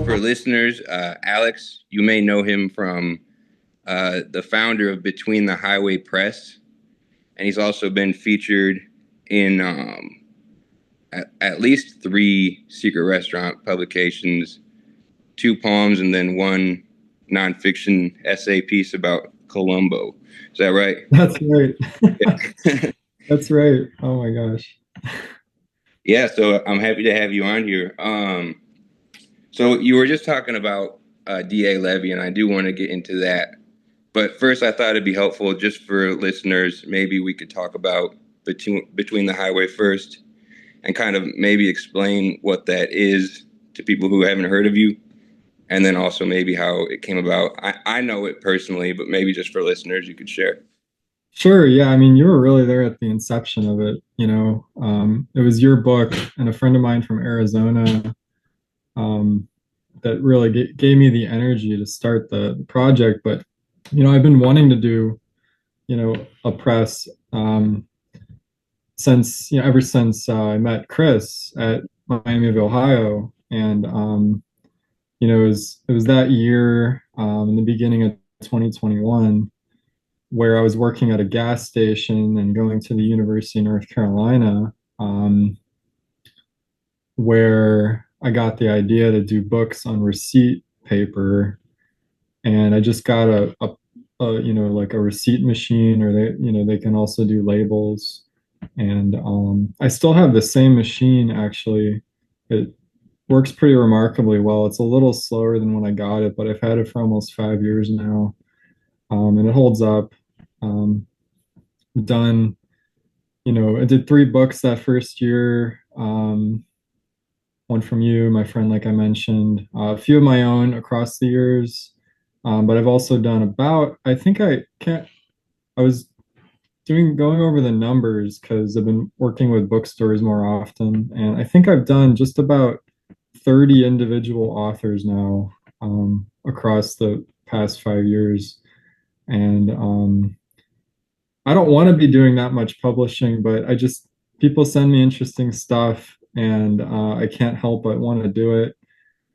For listeners, Alex, you may know him from the founder of Between the Highway Press, and he's also been featured in at least three secret restaurant publications, two poems, and then one nonfiction essay piece about Columbo. Is that right? That's right. That's right. Oh my gosh. Yeah, so I'm happy to have you on here. So you were just talking about DA Levy, and I do want to get into that. But first, I thought it'd be helpful just for listeners. Maybe we could talk about between the highway first, and kind of maybe explain what that is to people who haven't heard of you, and then also maybe how it came about. I know it personally, but maybe just for listeners, you could share. Sure. Yeah. I mean, you were really there at the inception of it. It was your book and a friend of mine from Arizona um, that really gave me the energy to start the project. But, I've been wanting to do, a press since, ever since I met Chris at Miami of Ohio. And, it was that year in the beginning of 2021 where I was working at a gas station and going to the University of North Carolina, where I got the idea to do books on receipt paper. And I just got like a receipt machine, or they can also do labels. And I still have the same machine actually. It works pretty remarkably well. It's a little slower than when I got it, but I've had it for almost 5 years now, and it holds up. Um, done, I did three books that first year. One from you, my friend, like I mentioned, a few of my own across the years. But I've also done about, I think I can't, I was going over the numbers because I've been working with bookstores more often. And I think I've done just about 30 individual authors now across the past 5 years. And I don't want to be doing that much publishing, but people send me interesting stuff and I can't help but want to do it.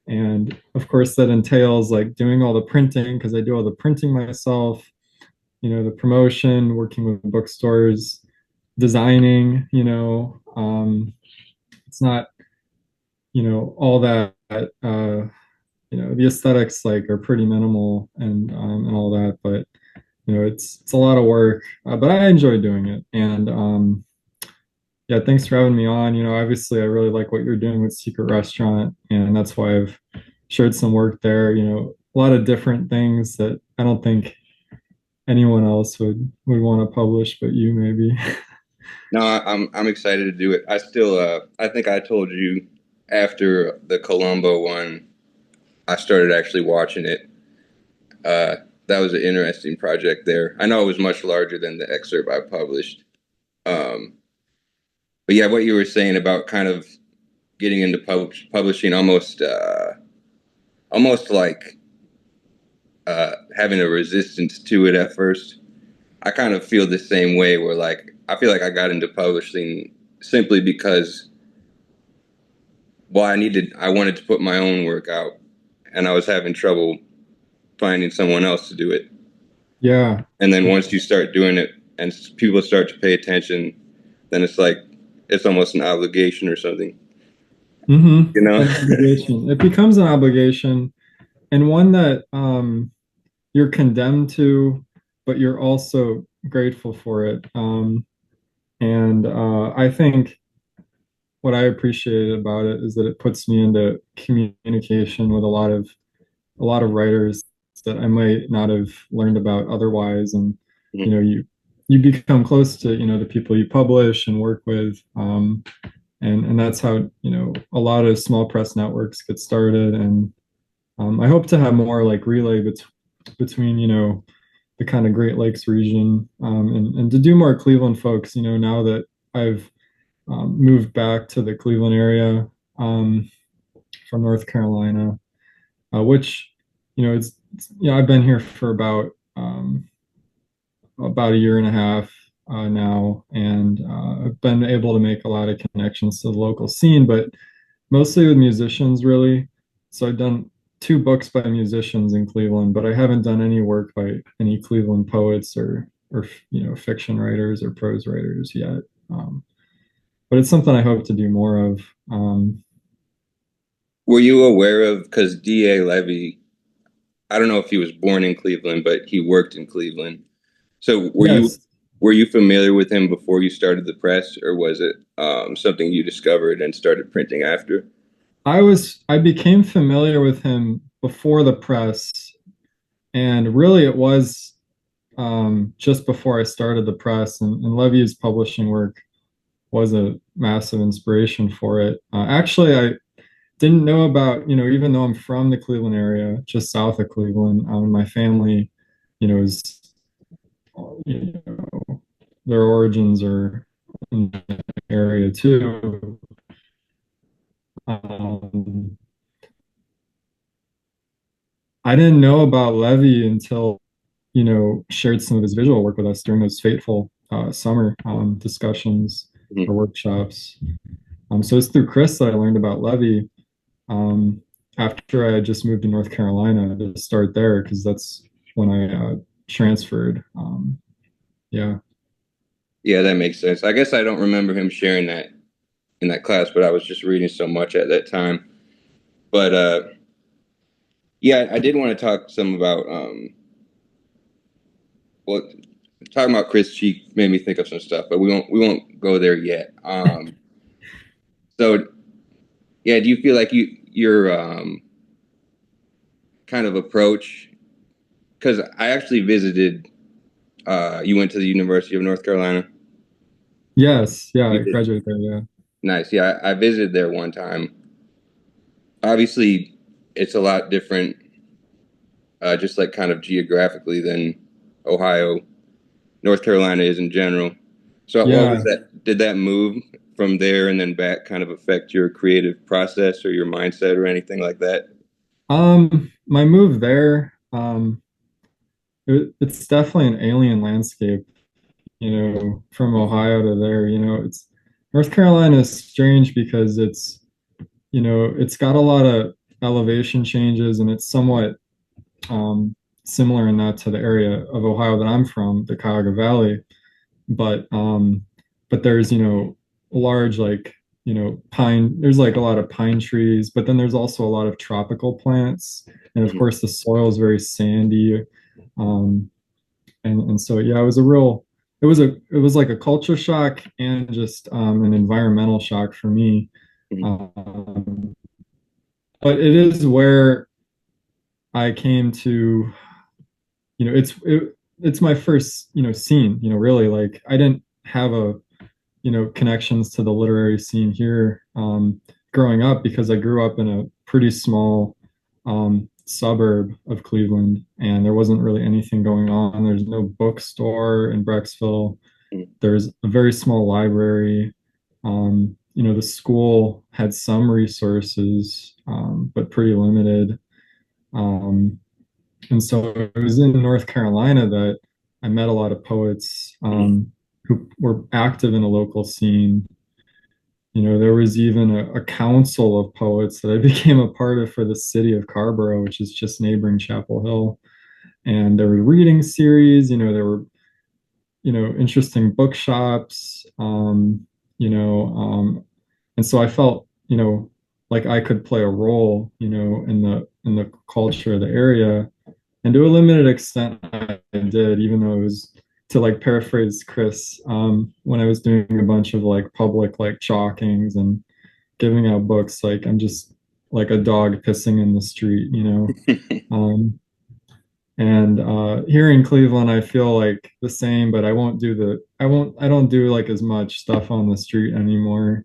And of course, that entails like doing all the printing because I do all the printing myself, the promotion, working with bookstores, designing, it's not, all that, the aesthetics like are pretty minimal and all that, but it's a lot of work, but I enjoy doing it. And yeah, thanks for having me on. Obviously, I really like what you're doing with Secret Restaurant, and that's why I've shared some work there. A lot of different things that I don't think anyone else would want to publish, but you maybe. No, I'm excited to do it. I think I told you after the Columbo one, I started actually watching it. Uh, that was an interesting project there. I know it was much larger than the excerpt I published. Um, but yeah, what you were saying about kind of getting into publishing, almost like having a resistance to it at first. I kind of feel the same way where like I feel like I got into publishing simply because I wanted to put my own work out, and I was having trouble finding someone else to do it. Yeah. And then once you start doing it and people start to pay attention, then it's like it's almost an obligation or something, Mm-hmm. you know? An obligation. It becomes an obligation, and one that you're condemned to, but you're also grateful for it. And I think what I appreciate about it is that it puts me into communication with a lot of writers that I might not have learned about otherwise. And Mhm. you become close to the people you publish and work with. And that's how a lot of small press networks get started. And I hope to have more like relay between the kind of Great Lakes region, and to do more Cleveland folks. Now that I've moved back to the Cleveland area um, from North Carolina, which I've been here for about a year and a half now, and I've been able to make a lot of connections to the local scene, but mostly with musicians, really. so I've done two books by musicians in Cleveland, but I haven't done any work by any Cleveland poets or fiction writers or prose writers yet. Um, but it's something I hope to do more of. Um, Were you aware of, because D.A. Levy, I don't know if he was born in Cleveland, but he worked in Cleveland. So yes, were you familiar with him before you started the press, or was it something you discovered and started printing after? I became familiar with him before the press, and really it was just before I started the press, and Levy's publishing work was a massive inspiration for it. Actually, I didn't know about, even though I'm from the Cleveland area, just south of Cleveland, my family, is, you know, their origins are in the area too. Um, I didn't know about Levy until, shared some of his visual work with us during those fateful summer discussions or Mhm. workshops. So it's through Chris that I learned about Levy um, after I had just moved to North Carolina to start there because that's when I transferred. Yeah. Yeah, that makes sense. I guess I don't remember him sharing that in that class, but I was just reading so much at that time. But yeah, I did want to talk some about well, talking about Chris Cheek made me think of some stuff, but we won't go there yet. So yeah, do you feel like your kind of approach? Because I actually visited. You went to the University of North Carolina. Yes. Yeah. You I did. graduated there. Yeah. Nice. Yeah, I visited there one time. Obviously, it's a lot different, just like kind of geographically than Ohio, North Carolina is in general. So, what was Yeah. that? Did that move from there and then back kind of affect your creative process or your mindset or anything like that? My move there, it's definitely an alien landscape, from Ohio to there. It's North Carolina is strange because it's got a lot of elevation changes and it's somewhat um, similar in that to the area of Ohio that I'm from, the Cuyahoga Valley. But there's large like pine. There's like a lot of pine trees, but then there's also a lot of tropical plants, and of Mhm. course the soil is very sandy. Um, and so yeah, it was like a culture shock and just an environmental shock for me. Mhm. Um, but it is where I came to, it's my first, scene, really like I didn't have a, connections to the literary scene here growing up because I grew up in a pretty small suburb of Cleveland and there wasn't really anything going on. There's no bookstore in Brecksville. There's a very small library. The school had some resources, but pretty limited. Um, and so it was in North Carolina that I met a lot of poets Mhm. who were active in the local scene. There was even a council of poets that I became a part of for the city of Carborough, which is just neighboring Chapel Hill. And there were reading series, there were, interesting bookshops, and so I felt, like I could play a role, in the culture of the area. And to a limited extent, I did, even though it was to like paraphrase Chris, when I was doing a bunch of like public like chalkings and giving out books, like I'm just like a dog pissing in the street. Um, and here in Cleveland, I feel like the same, but I don't do like as much stuff on the street anymore.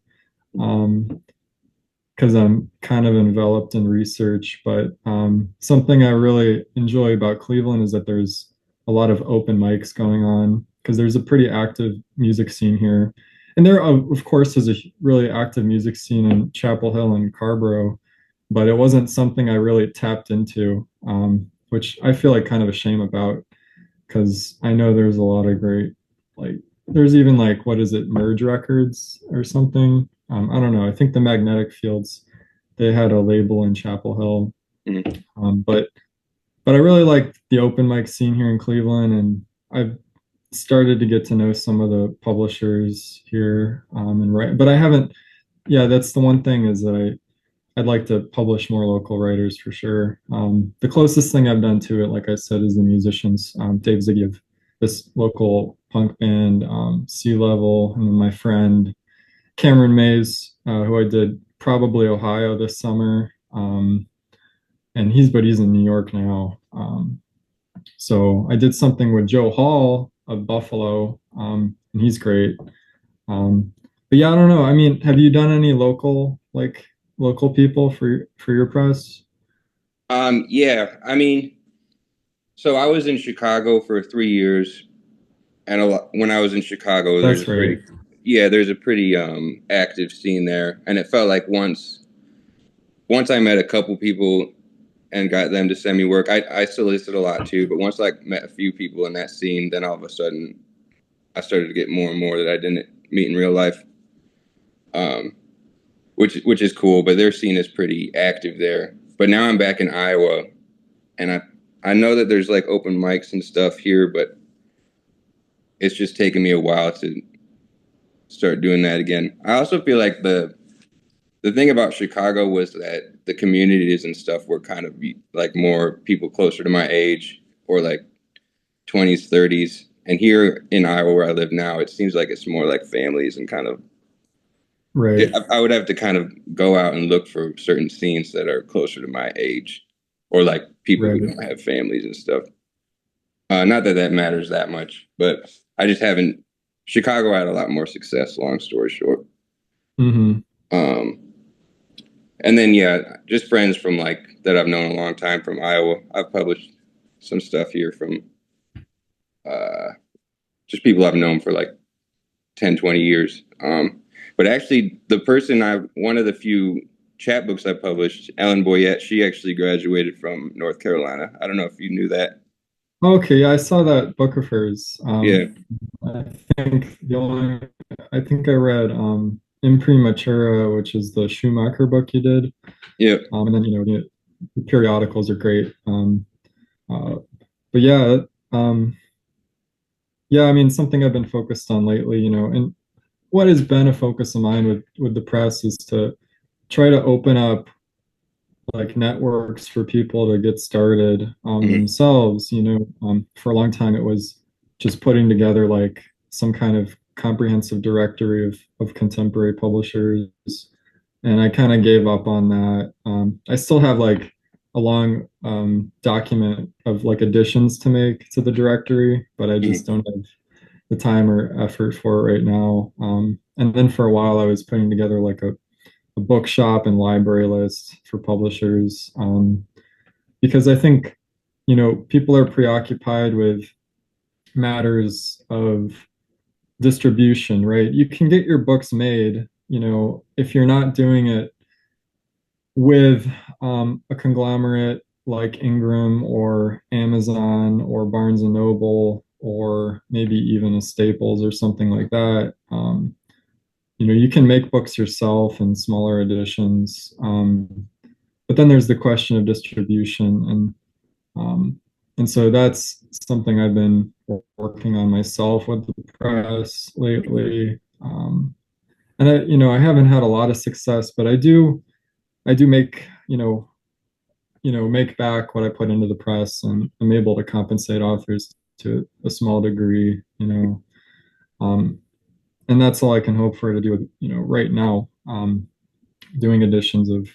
Um, because I'm kind of enveloped in research. But something I really enjoy about Cleveland is that there's a lot of open mics going on because there's a pretty active music scene here. And there, of course, is a really active music scene in Chapel Hill and Carborough, but it wasn't something I really tapped into, which I feel like kind of a shame about because I know there's a lot of great, like, there's even like, what is it, Merge Records or something? I don't know. I think the Magnetic Fields they had a label in Chapel Hill. Mhm. But I really like the open mic scene here in Cleveland, and I've started to get to know some of the publishers here, and write. But I haven't. Yeah, that's the one thing is that I'd like to publish more local writers for sure. The closest thing I've done to it, like I said, is the musicians. Dave Ziggy of this local punk band, Sea Level, and then my friend Cameron Mays, who I did Probably Ohio this summer. And he's in New York now. So I did something with Joe Hall of Buffalo, and he's great. Um, but yeah, I don't know. I mean, have you done any local people for your press? Yeah, I mean, so I was in Chicago for 3 years, and when I was in Chicago, That's right. there's a pretty active scene there, and it felt like once I met a couple people and got them to send me work. I solicited a lot too, but once I met a few people in that scene, then all of a sudden I started to get more and more that I didn't meet in real life, um, which is cool. But their scene is pretty active there. But now I'm back in Iowa, and I know that there's like open mics and stuff here, but it's just taken me a while to start doing that again. I also feel like the thing about Chicago was that the communities and stuff were kind of like more people closer to my age or like 20s, 30s. And here in Iowa, where I live now, it seems like it's more like families and kind of. Right. I would have to kind of go out and look for certain scenes that are closer to my age, or like people who Right. don't have families and stuff. Not that that matters that much, but I just haven't. Chicago had a lot more success. Long story short. Hmm. Um, and then yeah, just friends from like that I've known a long time from Iowa. I've published some stuff here from uh, just people I've known for like 10, 20 years. But actually, one of the few chapbooks I published, Ellen Boyette, she actually graduated from North Carolina. I don't know if you knew that. Okay, yeah, I saw that book of hers. Yeah, I think the only I think I read Imprimatura, which is the Schumacher book you did. yeah. And then the periodicals are great. Uh, but yeah, um, yeah, I mean something I've been focused on lately, and what has been a focus of mine with the press is to try to open up like networks for people to get started Mhm, themselves. For a long time it was just putting together like some kind of comprehensive directory of contemporary publishers, and I kind of gave up on that. I still have like a long document of like additions to make to the directory, but I just mhm, don't have the time or effort for it right now. And then for a while I was putting together like a bookshop and library list for publishers, because I think people are preoccupied with matters of distribution, right? You can get your books made, if you're not doing it with a conglomerate like Ingram or Amazon or Barnes and Noble or maybe even a Staples or something like that. You can make books yourself in smaller editions. But then there's the question of distribution, um, and so that's something I've been working on myself with the press lately. And I haven't had a lot of success, but I do make back what I put into the press, and I'm able to compensate authors to a small degree, um, and that's all I can hope for to do with, right now, doing editions of,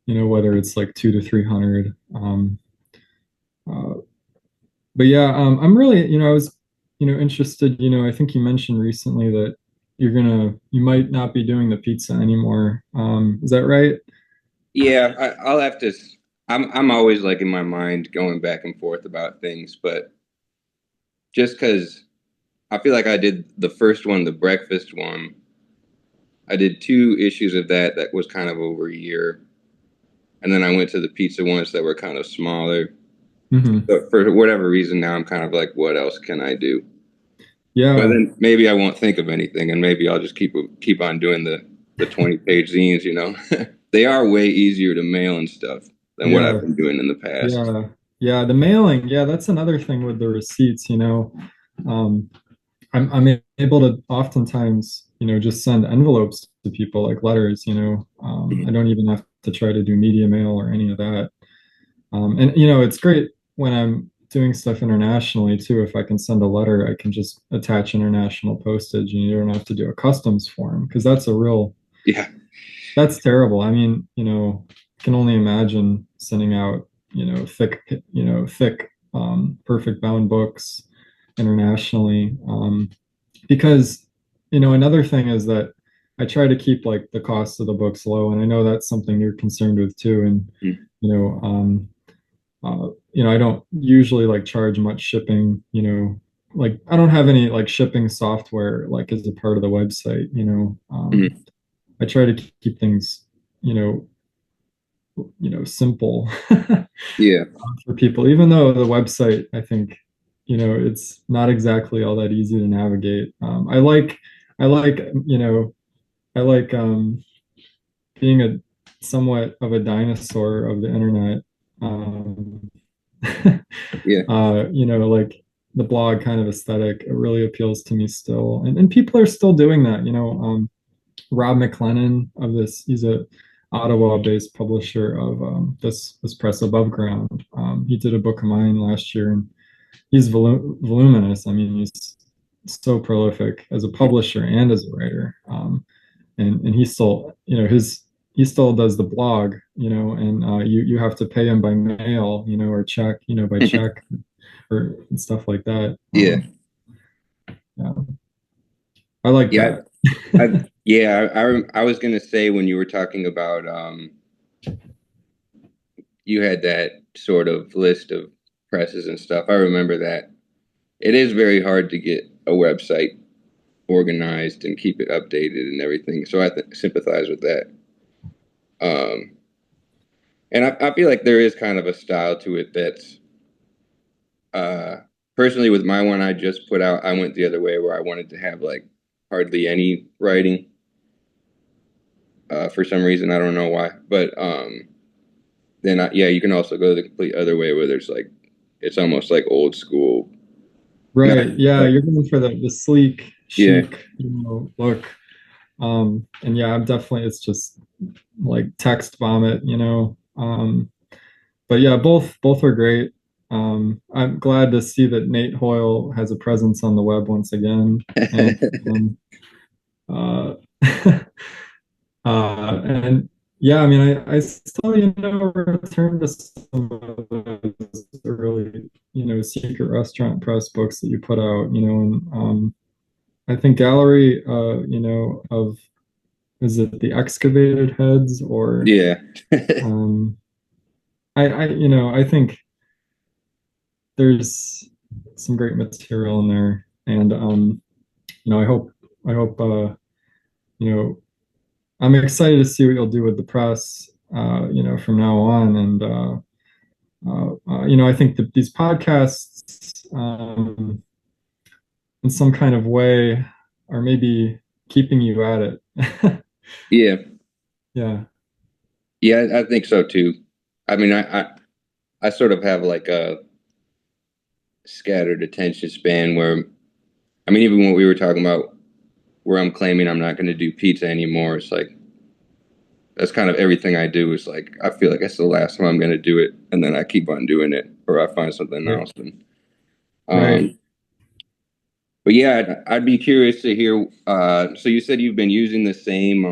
whether it's like 2 to 300. Uh, but yeah, I'm really, I was, interested, I think you mentioned recently that you might not be doing the pizza anymore. Is that right? Yeah, I'll have to. I'm always like in my mind going back and forth about things, but just because I feel like I did the first one, the breakfast one. I did 2 issues of that was kind of over a year, and then I went to the pizza ones that were kind of smaller. Hmm. But for whatever reason, now I'm kind of like, what else can I do? But Yeah. then maybe I won't think of anything, and maybe I'll just keep on doing the 20-page zines, they are way easier to mail and stuff than what I've Yeah, been doing in the past. yeah, yeah. The mailing, yeah, that's another thing with the receipts, you know. Um, I'm able to oftentimes, you know, just send envelopes to people like letters, you know. I don't even have to try to do media mail or any of that. And you know, it's great when I'm doing stuff internationally too. If I can send a letter, I can just attach international postage and you don't have to do a customs form because Yeah, that's terrible. I mean, you know, I can only imagine sending out, thick, perfect bound books internationally. Because, you know, another thing is that I try to keep like the cost of the books low, and I know that's something you're concerned with too. And, mm, you know, I don't usually like charge much shipping, you know, like I don't have any like shipping software like as a part of the website, you know. mm, I try to keep things, you know, simple yeah, for people, even though the website, I think, you know, it's not exactly all that easy to navigate. I like, you know, I like being a somewhat of a dinosaur of the internet. Um, yeah, you know, like the blog kind of aesthetic, it really appeals to me still. And people are still doing that, you know. Rob McLennan of this, he's a Ottawa-based publisher of this press above ground. He did a book of mine last year, and he's voluminous. I mean, he's so prolific as a publisher and as a writer. And he still, you know, he still does the blog, you know, and you have to pay him by mail, you know, or check, you know, by check or and stuff like that. yeah, Yeah, I like yeah. that. I was gonna say when you were talking about you had that sort of list of presses and stuff. I remember that. It is very hard to get a website organized and keep it updated and everything. So I sympathize with that. Um, and I feel like there is kind of a style to it that's uh, personally with my one I just put out, I went the other way where I wanted to have like hardly any writing for some reason. I don't know why, but yeah, you can also go the complete other way where there's like it's almost like old school. Not Right. Yeah, like you're going for the sleek, yeah, chic, you know, look. And yeah, I'm definitely it's just like text vomit, you know. But yeah, both are great. I'm glad to see that Nate Hoyle has a presence on the web once again. And uh and yeah, I mean I still, you know, return to some of those early, you know, secret restaurant press books that you put out, you know, and I think gallery, you know, of is it the excavated heads or yeah, um, you know, I think there's some great material in there, and you know, I hope, you know, I'm excited to see what you'll do with the press, you know, from now on, and you know, I think that these podcasts, in some kind of way, are maybe keeping you at it. yeah, Yeah. yeah. I think so too. I mean, I sort of have like a scattered attention span where I mean, even what we were talking about, where I'm claiming I'm not going to do pizza anymore, it's like that's kind of everything I do. Is like I feel like it's the last time I'm going to do it, and then I keep on doing it, or I find something Right. else. And Right. um, but yeah, I'd be curious to hear. So you said you've been using the same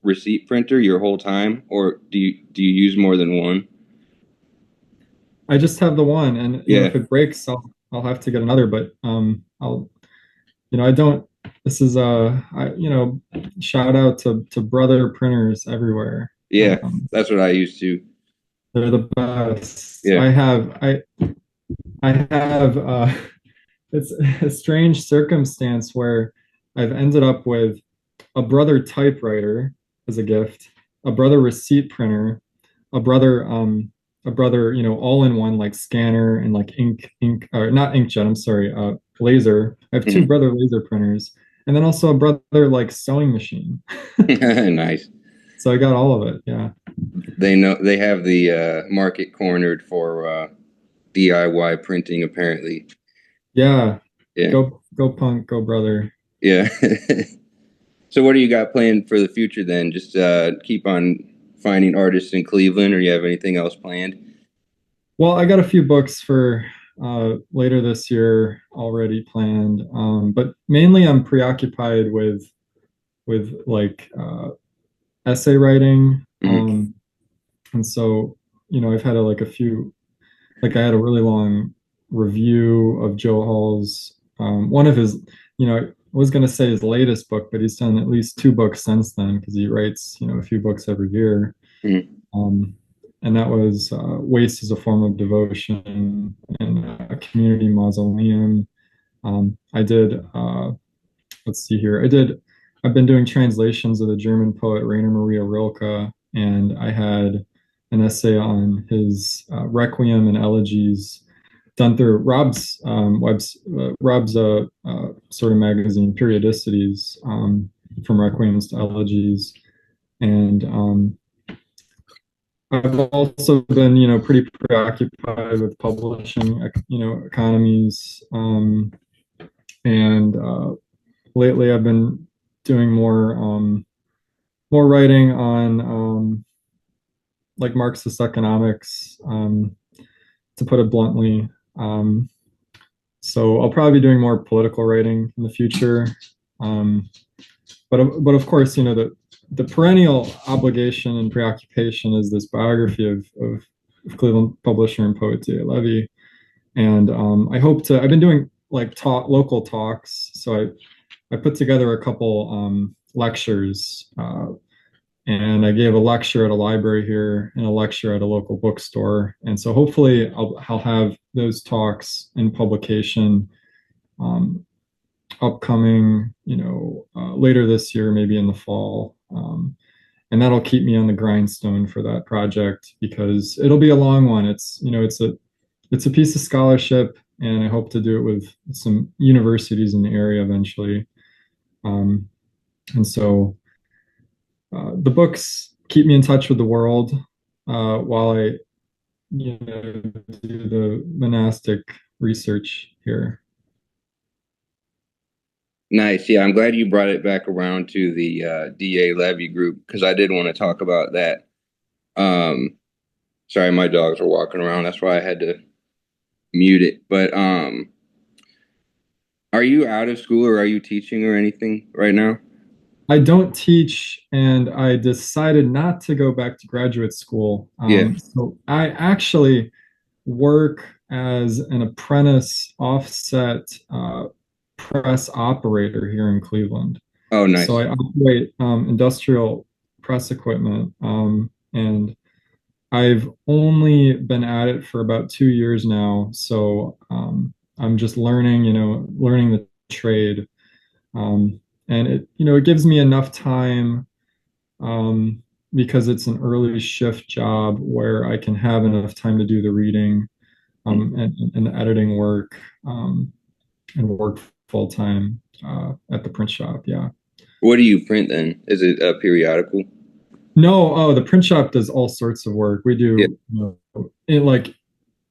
receipt printer your whole time, or do you use more than one? I just have the one, and you know, Yeah, if it breaks, I'll have to get another. But I'll, you know, I don't. This is you know, shout out to brother printers everywhere. yeah, that's what I used to. They're the best. Yeah, I have it's a strange circumstance where I've ended up with a brother typewriter as a gift, a brother receipt printer, a brother a brother, you know, all in one like scanner and like ink or not inkjet, I'm sorry, laser. I have two mhm, brother laser printers, and then also a brother like sewing machine. Nice. So I got all of it. Yeah. They know they have the market cornered for DIY printing, apparently. Yeah. Yeah, Go punk, go brother. yeah. So, what do you got planned for the future then? Just keep on finding artists in Cleveland, or you have anything else planned? Well, I got a few books for later this year already planned, but mainly I'm preoccupied with like essay writing, Hmm. and so I've had like a few, like I had a really long review of Joe Hall's one of his, I was going to say his latest book, but he's done at least two books since then because he writes a few books every year. Hmm. Um, and that was Waste as a Form of Devotion and a Community Mausoleum. I did, let's see here, I've been doing translations of the German poet Rainer Maria Rilke, and I had an essay on his Requiem and Elegies done through Rob's sort of magazine, Periodicities, from Requiems to Elegies. And I've also been, pretty preoccupied with publishing, economies. And lately, I've been doing more writing on like Marxist economics, to put it bluntly. Um, so I'll probably be doing more political writing in the future. Um, but of course, the perennial obligation and preoccupation is this biography of Cleveland publisher and poet D.A. Levy. And I've been doing like local talks. So I put together a couple lectures, and I gave a lecture at a library here and a lecture at a local bookstore. And so hopefully I'll have those talks in publication um, upcoming, later this year, maybe in the fall. And that'll keep me on the grindstone for that project because it'll be a long one. It's a piece of scholarship, and I hope to do it with some universities in the area eventually. Um, and so the books keep me in touch with the world while I, do the monastic research here. Nice. Yeah, I'm glad you brought it back around to the DA Levy group because I did want to talk about that. Um, Sorry, my dogs are walking around. That's why I had to mute it. But are you out of school or are you teaching or anything right now? I don't teach, and I decided not to go back to graduate school. Yeah. So I actually work as an apprentice offset press operator here in Cleveland. Oh, So nice. I operate industrial press equipment, and I've only been at it for about 2 years now. So I'm just learning the trade. And it gives me enough time, um, because it's an early shift job where I can have enough time to do the reading, and the editing work, and work full time at the print shop. Yeah. What do you print then? Is it a periodical? No, oh, the print shop does all sorts of work. We Yeah. do, like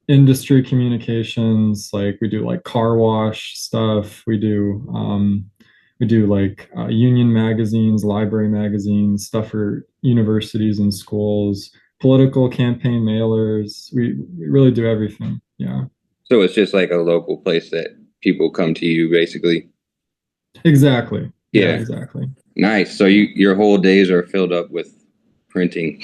industry communications, like we do like car wash stuff. We do like union magazines, library magazines, stuff for universities and schools, political campaign mailers. We really do everything. Yeah, So it's just like a local place that people come to you basically. exactly. Yeah, Yeah. exactly. Nice. So your whole days are filled up with printing.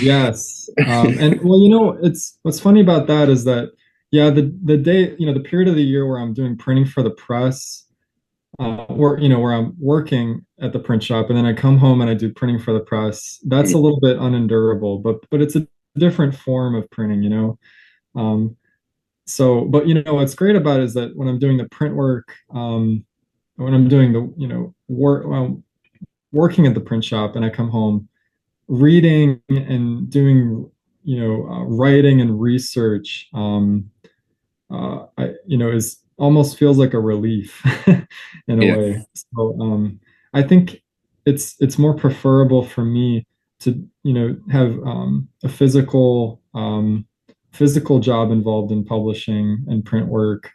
Yes. And well, it's what's funny about that is that, yeah, the day, the period of the year where I'm doing printing for the press, where I'm working at the print shop, and then I come home and I do printing for the press. That's a little bit unendurable, but it's a different form of printing. Um, but what's great about it is that when I'm doing the print work, when I'm doing the, working at the print shop, and I come home, reading and doing, writing and research, is almost feels like a relief in a Yeah. way. So I think it's more preferable for me to, have a physical job involved in publishing and print work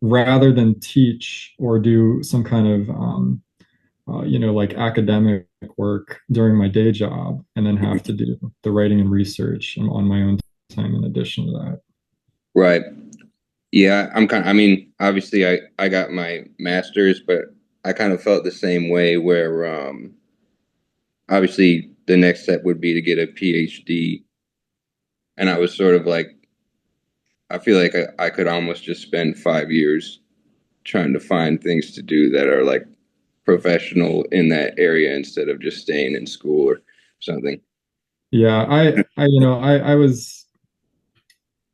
rather than teach or do some kind of like academic work during my day job and then have to do the writing and research on my own time in addition to that. Right. Yeah, I mean, obviously I got my master's, but I kind of felt the same way where obviously the next step would be to get a PhD. And I was sort of like, I feel like I could almost just spend 5 years trying to find things to do that are like professional in that area instead of just staying in school or something. Yeah, I was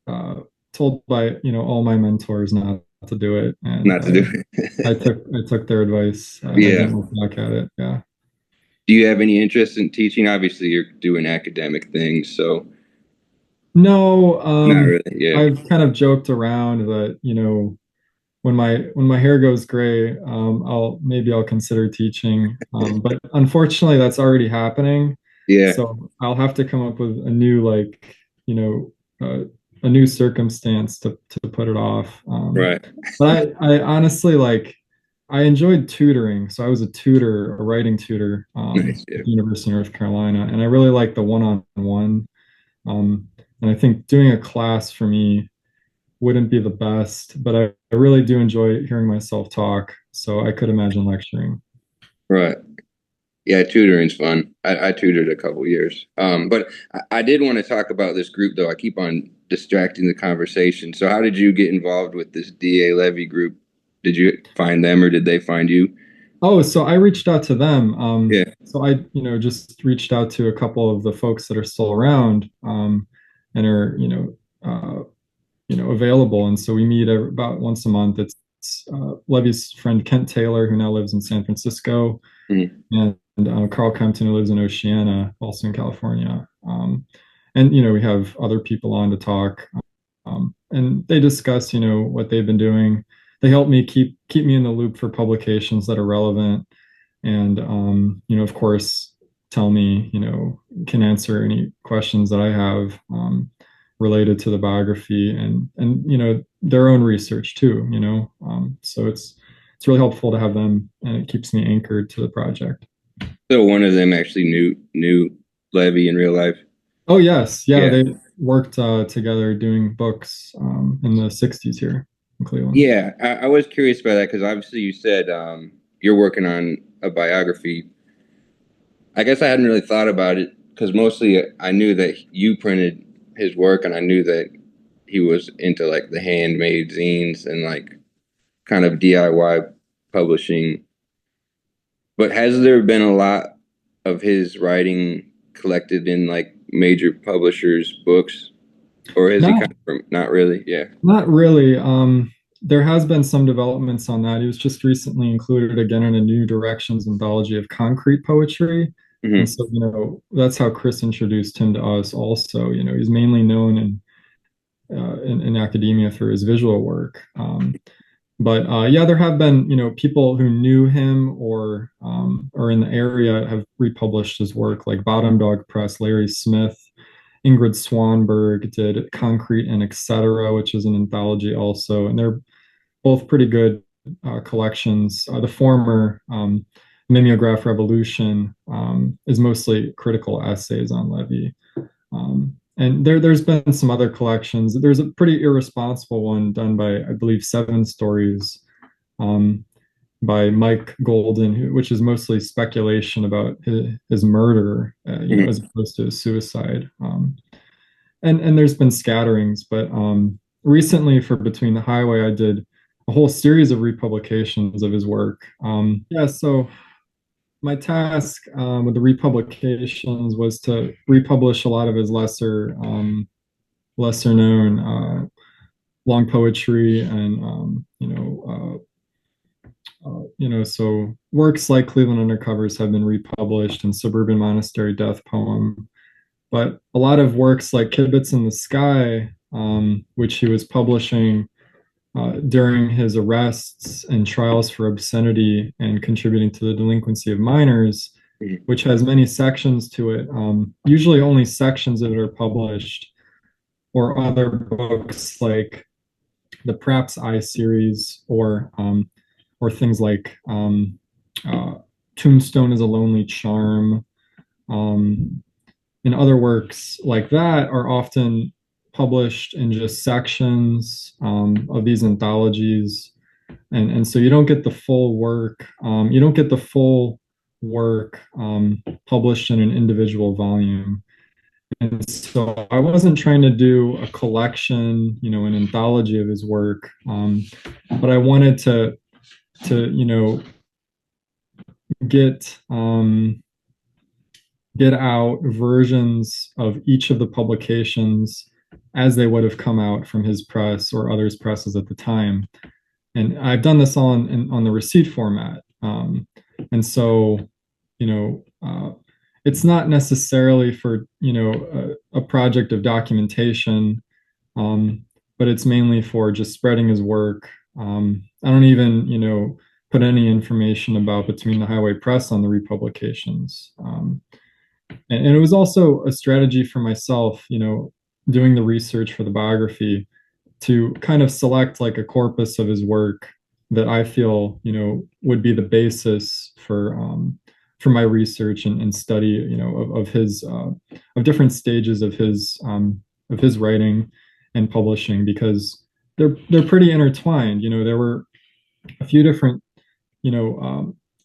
uh, told by, all my mentors not to do it, and Not to do it. I took their advice, and I Yeah. didn't look back at it. Yeah. Do you have any interest in teaching? Obviously, you're doing academic things, so No, not really. Yeah. I've kind of joked around that, when my hair goes gray, I'll consider teaching. But unfortunately, that's already happening. Yeah. So I'll have to come up with a new you know, a new circumstance to put it off. Right. But I honestly I enjoyed tutoring. So I was a tutor, a writing tutor, Nice. Yeah. at the University of North Carolina, and I really like the one-on-one. And I think doing a class for me wouldn't be the best, but I really do enjoy hearing myself talk. So I could imagine lecturing. Right. Yeah, tutoring's fun. I tutored a couple years. But I did want to talk about this group though. I keep on distracting the conversation. So how did you get involved with this DA Levy group? Did you find them or did they find you? Oh, so I reached out to them. Yeah. So I, just reached out to a couple of the folks that are still around, and are, available. And so we meet about once a month. It's Levy's friend Kent Taylor, who now lives in San Francisco, Mhm. and Carl Kempton, who lives in Oceana, also in California. And we have other people on to talk, and they discuss, what they've been doing. They help me keep me in the loop for publications that are relevant, and of course, tell me, can answer any questions that I have, related to the biography and their own research too. So it's really helpful to have them, and it keeps me anchored to the project. So one of them actually knew Levy in real life. Oh yes, yeah, Yeah. they worked together doing books in the '60s here in Cleveland. Yeah, I was curious about that because obviously you said you're working on a biography. I guess I hadn't really thought about it because mostly I knew that you printed his work and I knew that he was into like the handmade zines and like kind of DIY publishing. But has there been a lot of his writing collected in like major publishers' books, or is he Not kind of from, not really? Yeah. not really. There has been some developments on that. He was just recently included again in a New Directions anthology of concrete poetry. And Hmm. so, that's how Chris introduced him to us also. He's mainly known in academia for his visual work. But yeah, there have been, people who knew him or in the area have republished his work, like Bottom Dog Press, Larry Smith, Ingrid Swanberg did Concrete and Etc., which is an anthology also, and they're both pretty good collections. The former, Mimeograph Revolution, is mostly critical essays on Levy. And there's been some other collections. There's a pretty irresponsible one done by, I believe, Seven Stories, um, by Mike Golden, which is mostly speculation about his murder, as Hmm. opposed to his suicide. And there's been scatterings, but recently for Between the Highway, I did a whole series of republications of his work. Yeah, so my task with the republications was to republish a lot of his lesser known long poetry and so works like Cleveland Undercovers have been republished and Suburban Monastery Death Poem, but a lot of works like Kibitz in the Sky, which he was publishing during his arrests and trials for obscenity and contributing to the delinquency of minors, Mhm. which has many sections to it. Usually, only sections of it are published, or other books like the Perhaps I series, or things like uh, Tombstone is a Lonely Charm. Um, and other works like that are often published in just sections of these anthologies, and so you don't get the full work. You don't get the full work published in an individual volume. And so I wasn't trying to do a collection, an anthology of his work, but I wanted to get get out versions of each of the publications as they would have come out from his press or others' presses at the time. And I've done this on the receipt format. And so, you know, it's not necessarily for, a project of documentation, um, but it's mainly for just spreading his work. I don't even, put any information about Between the Highway Press on the republications. And it was also a strategy for myself, doing the research for the biography to kind of select like a corpus of his work that I feel, would be the basis for my research and study, of his of different stages of his writing and publishing, because they're pretty intertwined. There were a few different,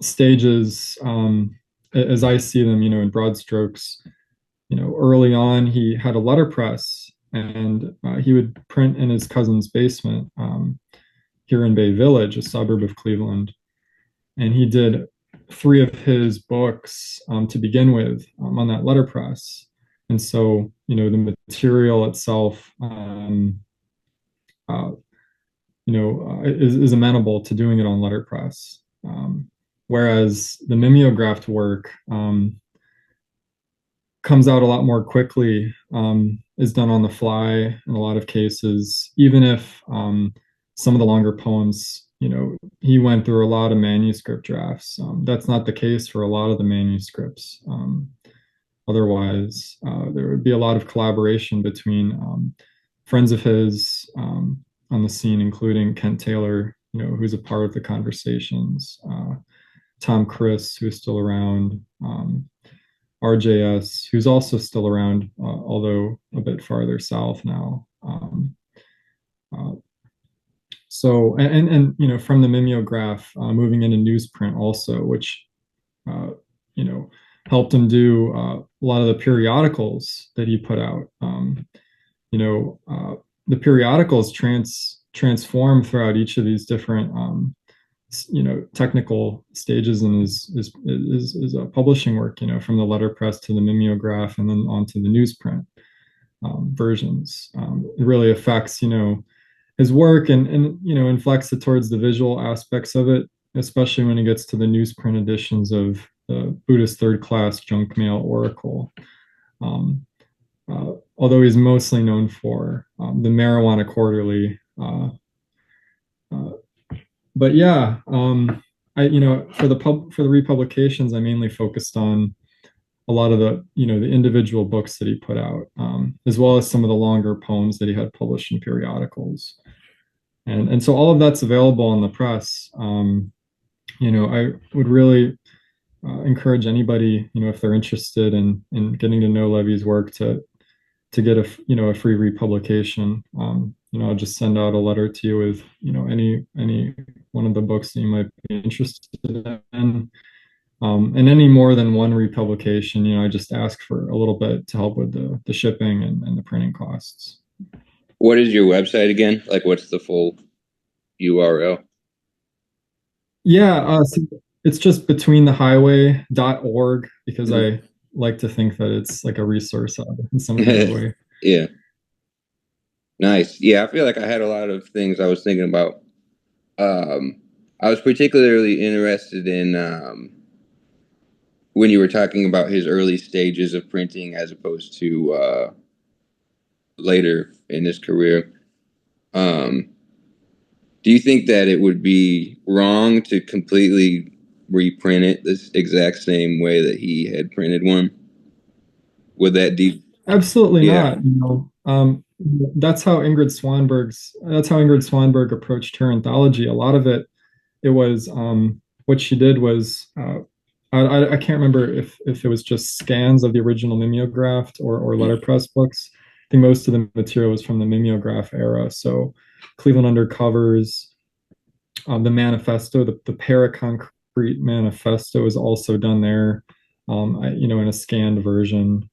stages, as I see them, in broad strokes. Early on, he had a letterpress, and he would print in his cousin's basement, here in Bay Village, a suburb of Cleveland. And he did three of his books to begin with, on that letterpress. And so, the material itself, uh, is amenable to doing it on letterpress. Whereas the mimeographed work, comes out a lot more quickly, is done on the fly in a lot of cases, even if some of the longer poems, he went through a lot of manuscript drafts. That's not the case for a lot of the manuscripts. Otherwise, there would be a lot of collaboration between friends of his on the scene, including Kent Taylor, who's a part of the conversations, Tom Chris, who's still around, RJS, who's also still around, although a bit farther south now. Uh, and from the mimeograph, moving into newsprint also, which uh, you know helped him do a lot of the periodicals that he put out. You know, the periodicals transform throughout each of these different technical stages in his publishing work, from the letterpress to the mimeograph and then onto the newsprint versions. It really affects his work, and inflects it towards the visual aspects of it, especially when he gets to the newsprint editions of the Buddhist third class junk mail oracle. um, Although he's mostly known for the marijuana quarterly. Uh, but yeah, I for the republications, I mainly focused on a lot of the the individual books that he put out, as well as some of the longer poems that he had published in periodicals, and so all of that's available on the press. I would really encourage anybody, if they're interested in getting to know Levy's work, to get a free republication. I'll just send out a letter to you with any one of the books that you might be interested in. And any more than one republication, I just ask for a little bit to help with the shipping and the printing costs. What is your website again? Like, what's the full URL? Yeah, so it's just betweenthehighway.org, because Mhm. I like to think that it's like a resource hub in some kind of way. Yeah, nice. Yeah, I feel like I had a lot of things I was thinking about. Um, I was particularly interested in when you were talking about his early stages of printing as opposed to later in his career. Um, Do you think that it would be wrong to completely reprint it this exact same way that he had printed one? Would that de Absolutely Yeah. not. That's how Ingrid Swanberg approached her anthology. A lot of it was what she did was I can't remember if it was just scans of the original mimeographed or letterpress books. I think most of the material was from the mimeograph era. So Cleveland Undercovers, the manifesto, the paraconcrete manifesto is also done there, in a scanned version.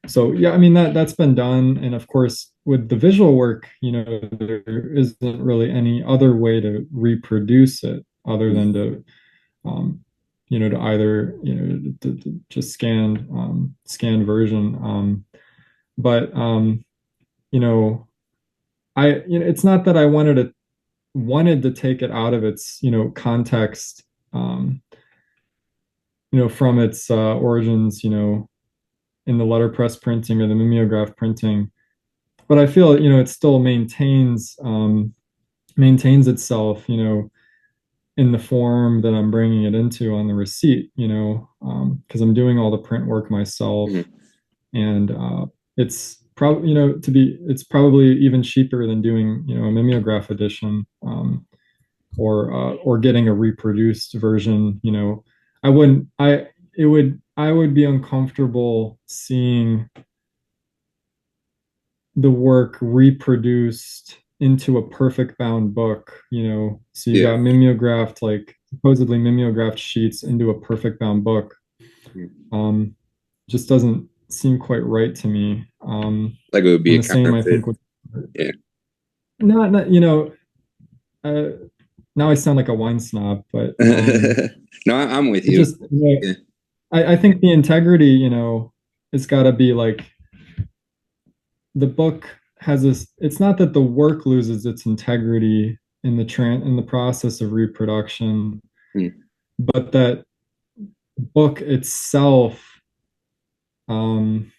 So yeah, I mean that's been done, and of course with the visual work, there isn't really any other way to reproduce it other than to, to either to just scanned version. But you know, it's not that I wanted to take it out of its context, um, from its origins, in the letterpress printing or the mimeograph printing. But I feel it still maintains itself, in the form that I'm bringing it into on the receipt, because I'm doing all the print work myself, Mhm. and it's probably it's probably even cheaper than doing a mimeograph edition, or getting a reproduced version. I wouldn't I it would I would be uncomfortable seeing the work reproduced into a perfect bound book. So you Yeah. got mimeographed, like supposedly mimeographed sheets into a perfect bound book. Mhm. um just doesn't seem quite right to me. Like it would be And a the same I counterfeit. think with, Yeah. not uh, now I sound like a wine snob, but No, I'm with it you. just Yeah. I think the integrity, it's got to be like the book has this. It's not that the work loses its integrity in the process of reproduction, Mm. but that book itself, um,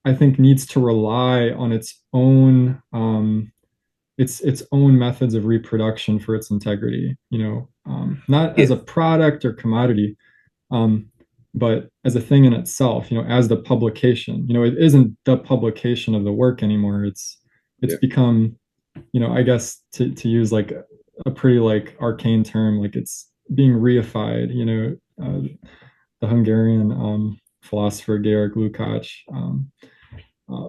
I think, needs to rely on its own methods of reproduction for its integrity. Not Yeah. as a product or commodity, um, but as a thing in itself, as the publication. It isn't the publication of the work anymore. It's Yeah. become, I guess to use like a pretty like arcane term, like it's being reified. The Hungarian philosopher Georg Lukács. Uh,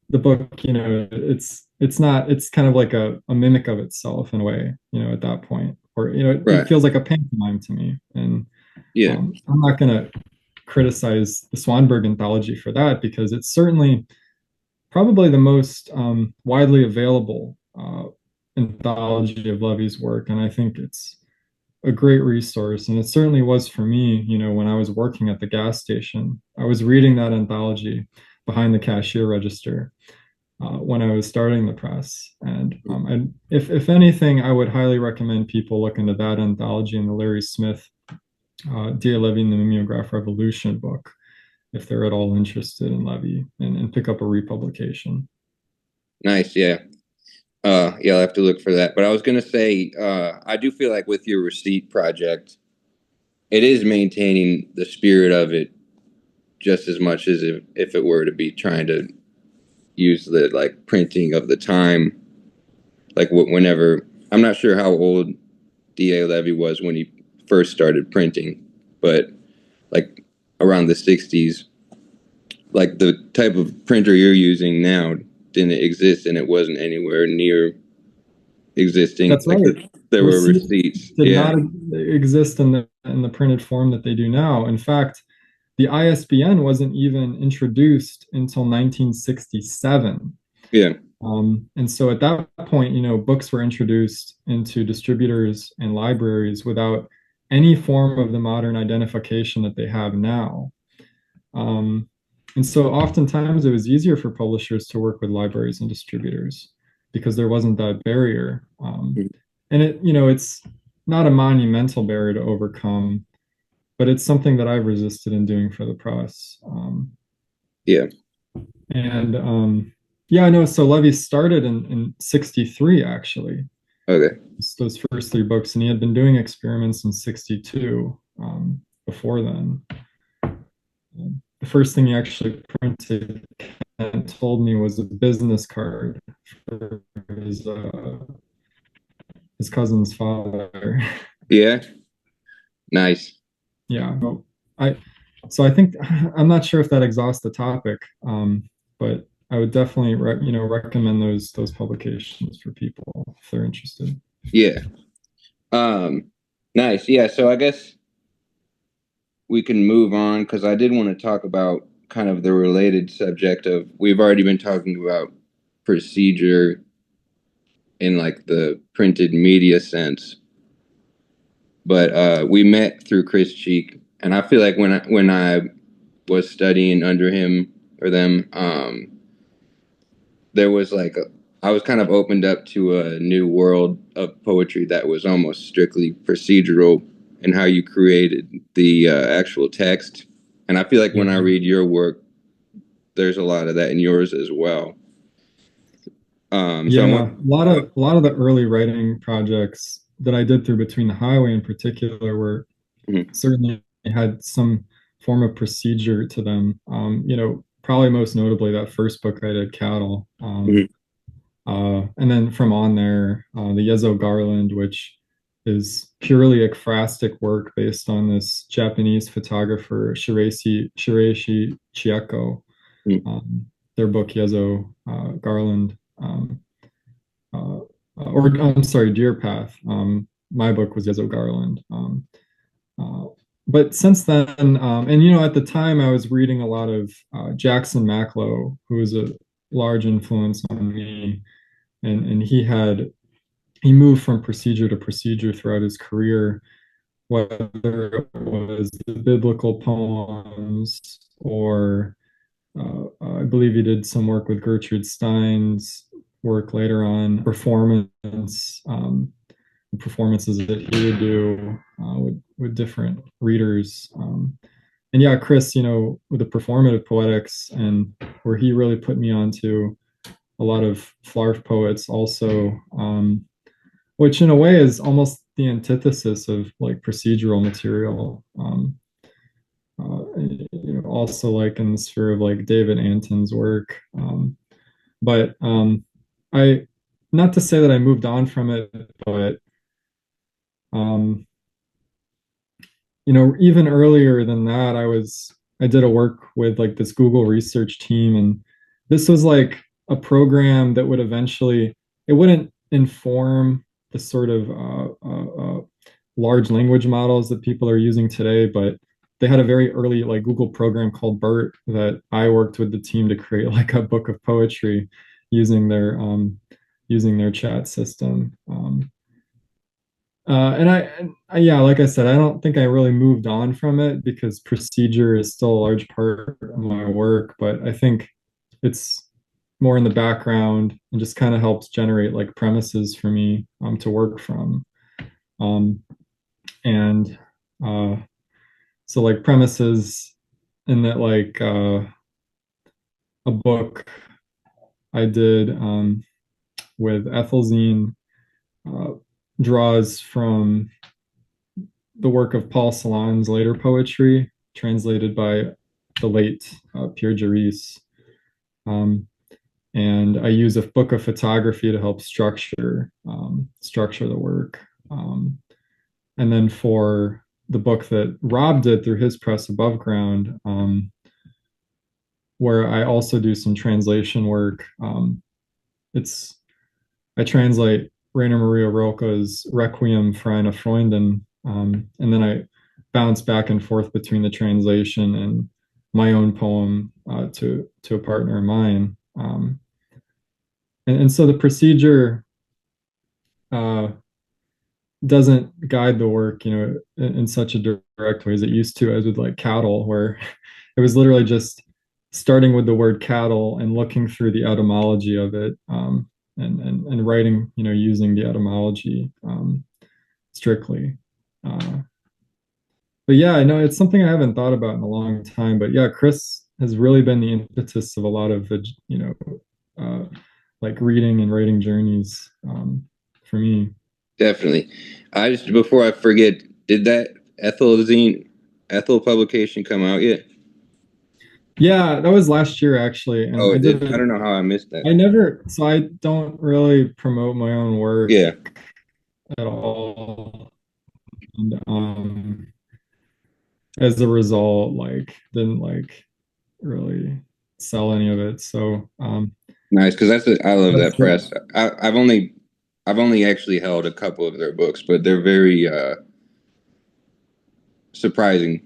the book, it's kind of like a mimic of itself in a way, at that point, or it Right. feels like a pantomime to me, and Yeah. I'm not going to criticize the Swanberg anthology for that because it's certainly probably the most widely available anthology of Levy's work, and I think it's a great resource. And it certainly was for me, when I was working at the gas station. I was reading that anthology behind the cashier register when I was starting the press. And if anything, I would highly recommend people look into that anthology and the Larry Smith D.A. Levy and the Mimeograph Revolution book, if they're at all interested in Levy, and pick up a republication. Nice. Yeah. Yeah, I'll have to look for that. But I was gonna say, I do feel like with your receipt project, it is maintaining the spirit of it just as much as if it were to be trying to use the like printing of the time. Like whenever I'm not sure how old D.A. Levy was when he first started printing, but like around the 60s, like the type of printer you're using now didn't exist, and it wasn't anywhere near existing. That's Like right. there were Receipts receipts. did Yeah. not exist in the printed form that they do now. In fact, the ISBN wasn't even introduced until 1967. Yeah. And so at that point, books were introduced into distributors and libraries without any form of the modern identification that they have now. Um, and so oftentimes it was easier for publishers to work with libraries and distributors because there wasn't that barrier. And it's not a monumental barrier to overcome, but it's something that I've resisted in doing for the press. Yeah. And yeah, I know. So Levy started in 63, actually. Okay. those first three books, and he had been doing experiments in '62 before then. The first thing he actually printed and told me was a business card for his cousin's father. Yeah. Nice. Yeah, I so I think I'm not sure if that exhausts the topic, but I would definitely recommend those publications for people if they're interested. Yeah. Um, nice. Yeah. So I guess we can move on because I did want to talk about kind of the related subject of we've already been talking about procedure in like the printed media sense, but we met through Chris Cheek, and I feel like when I was studying under him or them, there was like I was kind of opened up to a new world of poetry that was almost strictly procedural in how you created the actual text. And I feel like Yeah. when I read your work, there's a lot of that in yours as well. So Yeah, a lot of the early writing projects that I did through Between the Highway in particular were mhm, certainly had some form of procedure to them. Probably most notably that first book I did, Cattle. mhm, And then from on there, the Yezo Garland, which is purely ekphrastic work based on this Japanese photographer Shiraishi Chieko. mhm, Their book Yezo Garland, uh, or I'm sorry, Deer Path. My book was Yezo Garland. Uh, but since then, and at the time I was reading a lot of Jackson Maclow, who was a large influence on me, and he moved from procedure to procedure throughout his career, whether it was the biblical poems or I believe he did some work with Gertrude Stein's work later on, performances that he would do with different readers. And yeah, Chris, with the performative poetics, and where he really put me onto a lot of Flarf poets also, which in a way is almost the antithesis of like procedural material. Also like in the sphere of like David Anton's work. But I, not to say that I moved on from it, but um, even earlier than that, I did a work with like this Google research team, and this was like a program that would eventually, it wouldn't inform the sort of large language models that people are using today, but they had a very early like Google program called BERT that I worked with the team to create like a book of poetry using their chat system. Yeah, like I said, I don't think I really moved on from it because procedure is still a large part of my work, but I think it's more in the background and just kind of helps generate like premises for me to work from. Um, and uh, so like premises in that like a book I did with Ethelzine uh, draws from the work of Paul Celan's later poetry, translated by the late Pierre Jaris. Um, and I use a book of photography to help structure the work. And then for the book that Rob did through his press Above Ground, where I also do some translation work. It's I translate Rainer Maria Rilke's Requiem for eine Freundin, and then I bounce back and forth between the translation and my own poem to a partner of mine. And so the procedure uh, doesn't guide the work, in such a direct way as it used to, as with like cattle, where it was literally just starting with the word cattle and looking through the etymology of it, and writing, using the etymology strictly. But yeah, I know it's something I haven't thought about in a long time. But yeah, Chris has really been the impetus of a lot of the, like reading and writing journeys for me. definitely. I just before I forget, did that Ethel publication come out yet? Yeah, that was last year actually, and Oh, I it did. I did. don't know how I missed that. I never, so I don't really promote my own work Yeah, at all. And as a result, like didn't like really sell any of it. So nice because I love that's that press. I've only actually held a couple of their books, but they're very surprising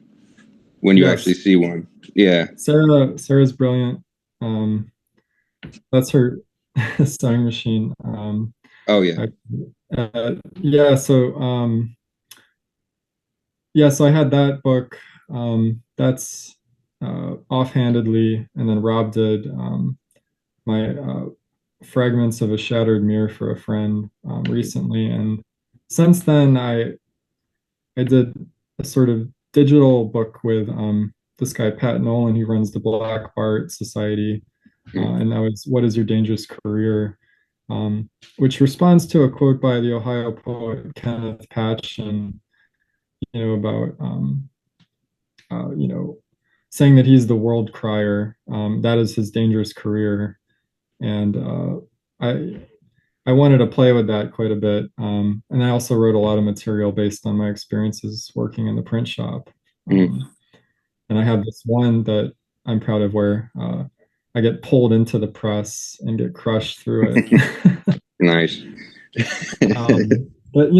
when you actually yes, see one. Yeah. Sarah's brilliant. Um, that's her sewing machine. Oh yeah. I, yeah, yeah, so I had that book. That's offhandedly, and then Rob did my fragments of a shattered mirror for a friend recently, and since then I did a sort of digital book with this guy Pat Nolan. He runs the Black Bart Society, Mhm. and that was "What is your dangerous career?" Which responds to a quote by the Ohio poet Kenneth Patch, and about saying that he's the world crier. That is his dangerous career, and I I wanted to play with that quite a bit. And I also wrote a lot of material based on my experiences working in the print shop. Mhm. And I have this one that I'm proud of where I get pulled into the press and get crushed through it. Nice. But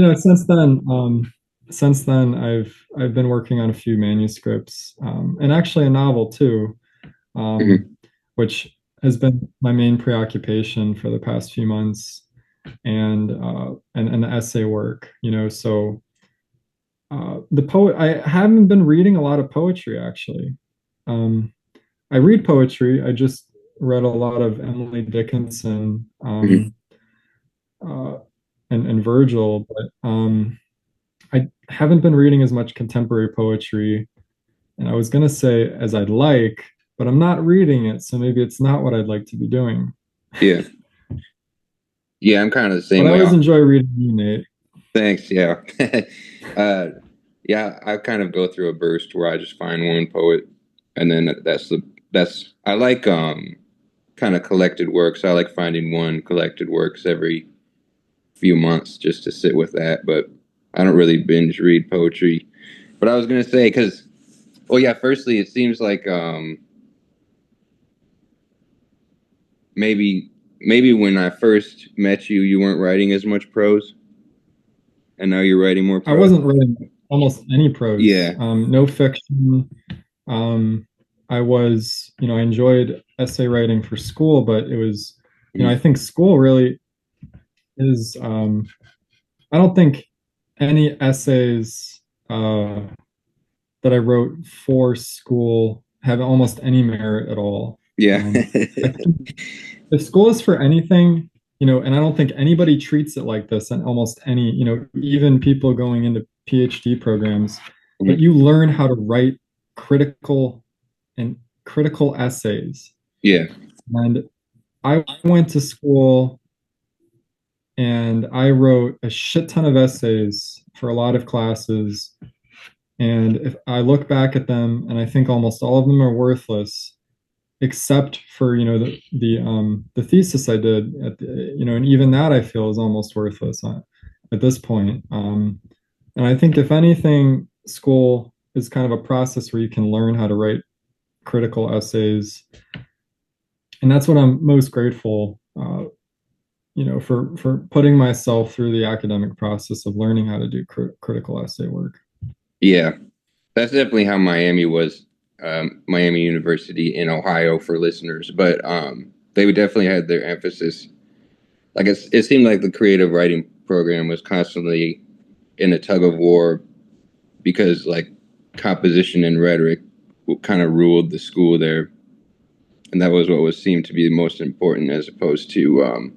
since then, I've been working on a few manuscripts and actually a novel too, um, Mhm. which has been my main preoccupation for the past few months, and the essay work. So the poet I haven't been reading a lot of poetry actually. Um, I read poetry. I just read a lot of Emily Dickinson Mhm. uh, and Virgil, but I haven't been reading as much contemporary poetry. And I was gonna say as I'd like, but I'm not reading it, so maybe it's not what I'd like to be doing. Yeah. Yeah, I'm kind of the But same I way. always enjoy reading you, Nate. Thanks. Yeah. uh, yeah, I kind of go through a burst where I just find one poet, and then that's I like kind of collected works. I like finding one collected works every few months just to sit with that. But I don't really binge read poetry. But I was gonna say because, oh yeah, firstly, it seems like maybe maybe when I first met you, you weren't writing as much prose, and now you're writing more I prose. wasn't writing almost any prose, Yeah. no fiction. Um, I enjoyed essay writing for school, but it was, I Mhm. think school really is, I don't think any essays that I wrote for school have almost any merit at all. Yeah. I think if school is for anything, and I don't think anybody treats it like this, and almost any, even people going into PhD programs, but Mhm. you learn how to write critical and critical essays. Yeah. And I went to school and I wrote a shit ton of essays for a lot of classes. And if I look back at them, and I think almost all of them are worthless, except for the thesis I did and even that I feel is almost worthless at this point. And I think if anything, school is kind of a process where you can learn how to write critical essays, and that's what I'm most grateful, for putting myself through the academic process of learning how to do critical essay work. Yeah. That's definitely how Miami was. Miami University in Ohio for listeners, but they would definitely had their emphasis. Like it seemed like the creative writing program was constantly in a tug of war because like composition and rhetoric kind of ruled the school there, and that was what was seemed to be the most important as opposed to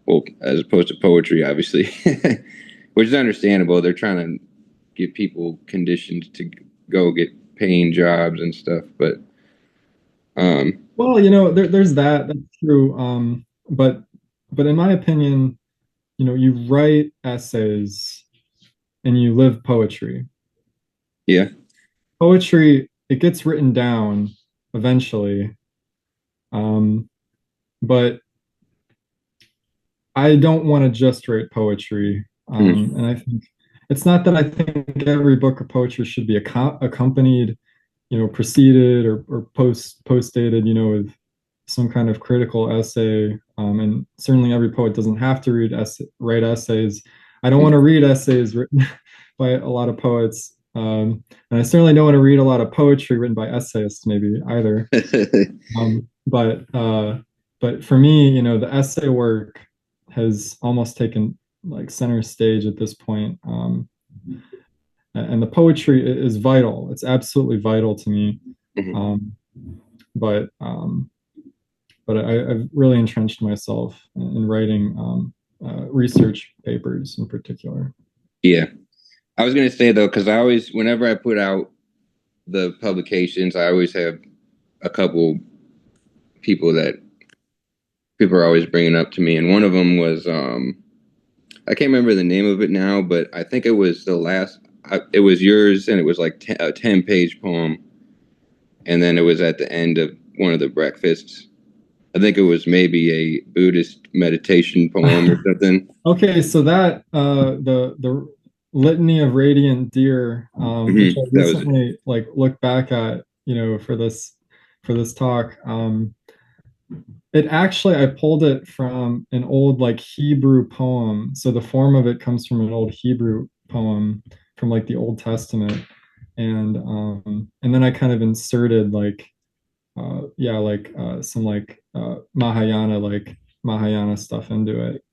well, as opposed to poetry, obviously, which is understandable. They're trying to get people conditioned to go get paying jobs and stuff, but Well, there's that. That's true. But in my opinion, you write essays and you live poetry. Yeah. Poetry, it gets written down eventually. Um, but I don't want to just write poetry. Mm. And I think it's not that I think every book of poetry should be accompanied, preceded or post dated, with some kind of critical essay. And certainly every poet doesn't have to write essays. I don't want to read essays written by a lot of poets. And I certainly don't want to read a lot of poetry written by essayists, maybe either. Um, but uh, but for me, the essay work has almost taken like center stage at this point. And the poetry is vital. It's absolutely vital to me. Mhm. Um, but um, I've really entrenched myself in writing research papers in particular. Yeah. I was gonna say though, because I always, whenever I put out the publications, I always have a couple people that people are always bringing up to me, and one of them was I can't remember the name of it now, but I think it was the last. It was yours, and it was like a 10-page poem, and then it was at the end of one of the breakfasts. I think it was maybe a Buddhist meditation poem or something. Okay, so that the litany of radiant deer, which I That was it. recently like looked back at, for this talk. It actually I pulled it from an old like Hebrew poem. So the form of it comes from an old Hebrew poem from like the Old Testament, and then I kind of inserted like yeah like some like Mahayana stuff into it.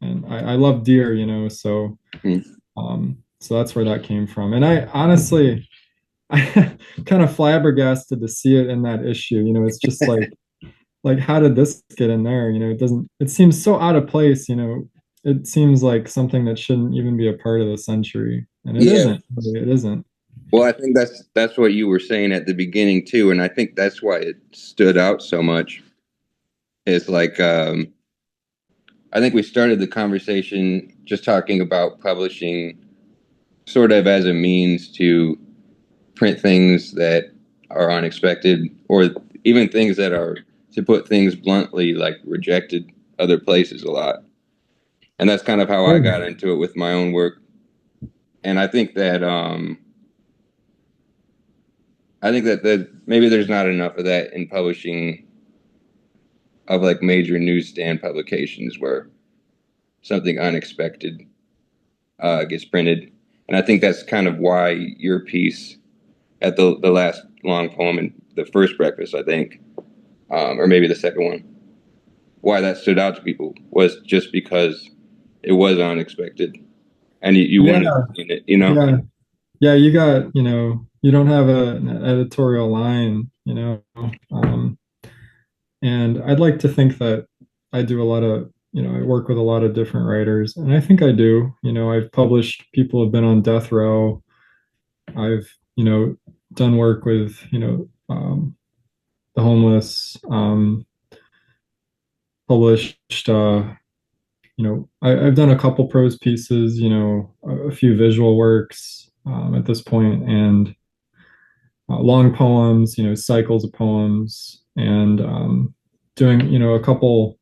And I love deer, Mm. so that's where that came from. And I honestly I kind of flabbergasted to see it in that issue. It's just like how did this get in there? It seems so out of place. It seems like something that shouldn't even be a part of the century, and it Yeah. isn't really, it isn't. Well, I think that's what you were saying at the beginning too, and I think that's why it stood out so much. It's like I think we started the conversation just talking about publishing sort of as a means to print things that are unexpected, or even things that are, to put things bluntly, like rejected other places a lot. And that's kind of how I got into it with my own work. And I think that maybe there's not enough of that in publishing of like major newsstand publications where something unexpected gets printed. And I think that's kind of why your piece at the last long poem in the first breakfast, I think, or maybe the second one, why that stood out to people was just because it was unexpected, and you Yeah, wanted in it. yeah, yeah. You don't have an editorial line, and I'd like to think that I do a lot of, I work with a lot of different writers, and I think I do. I've published people who have been on death row. I've, done work with, the homeless, published, I've done a couple prose pieces, a few visual works at this point, and long poems, cycles of poems, and doing, a couple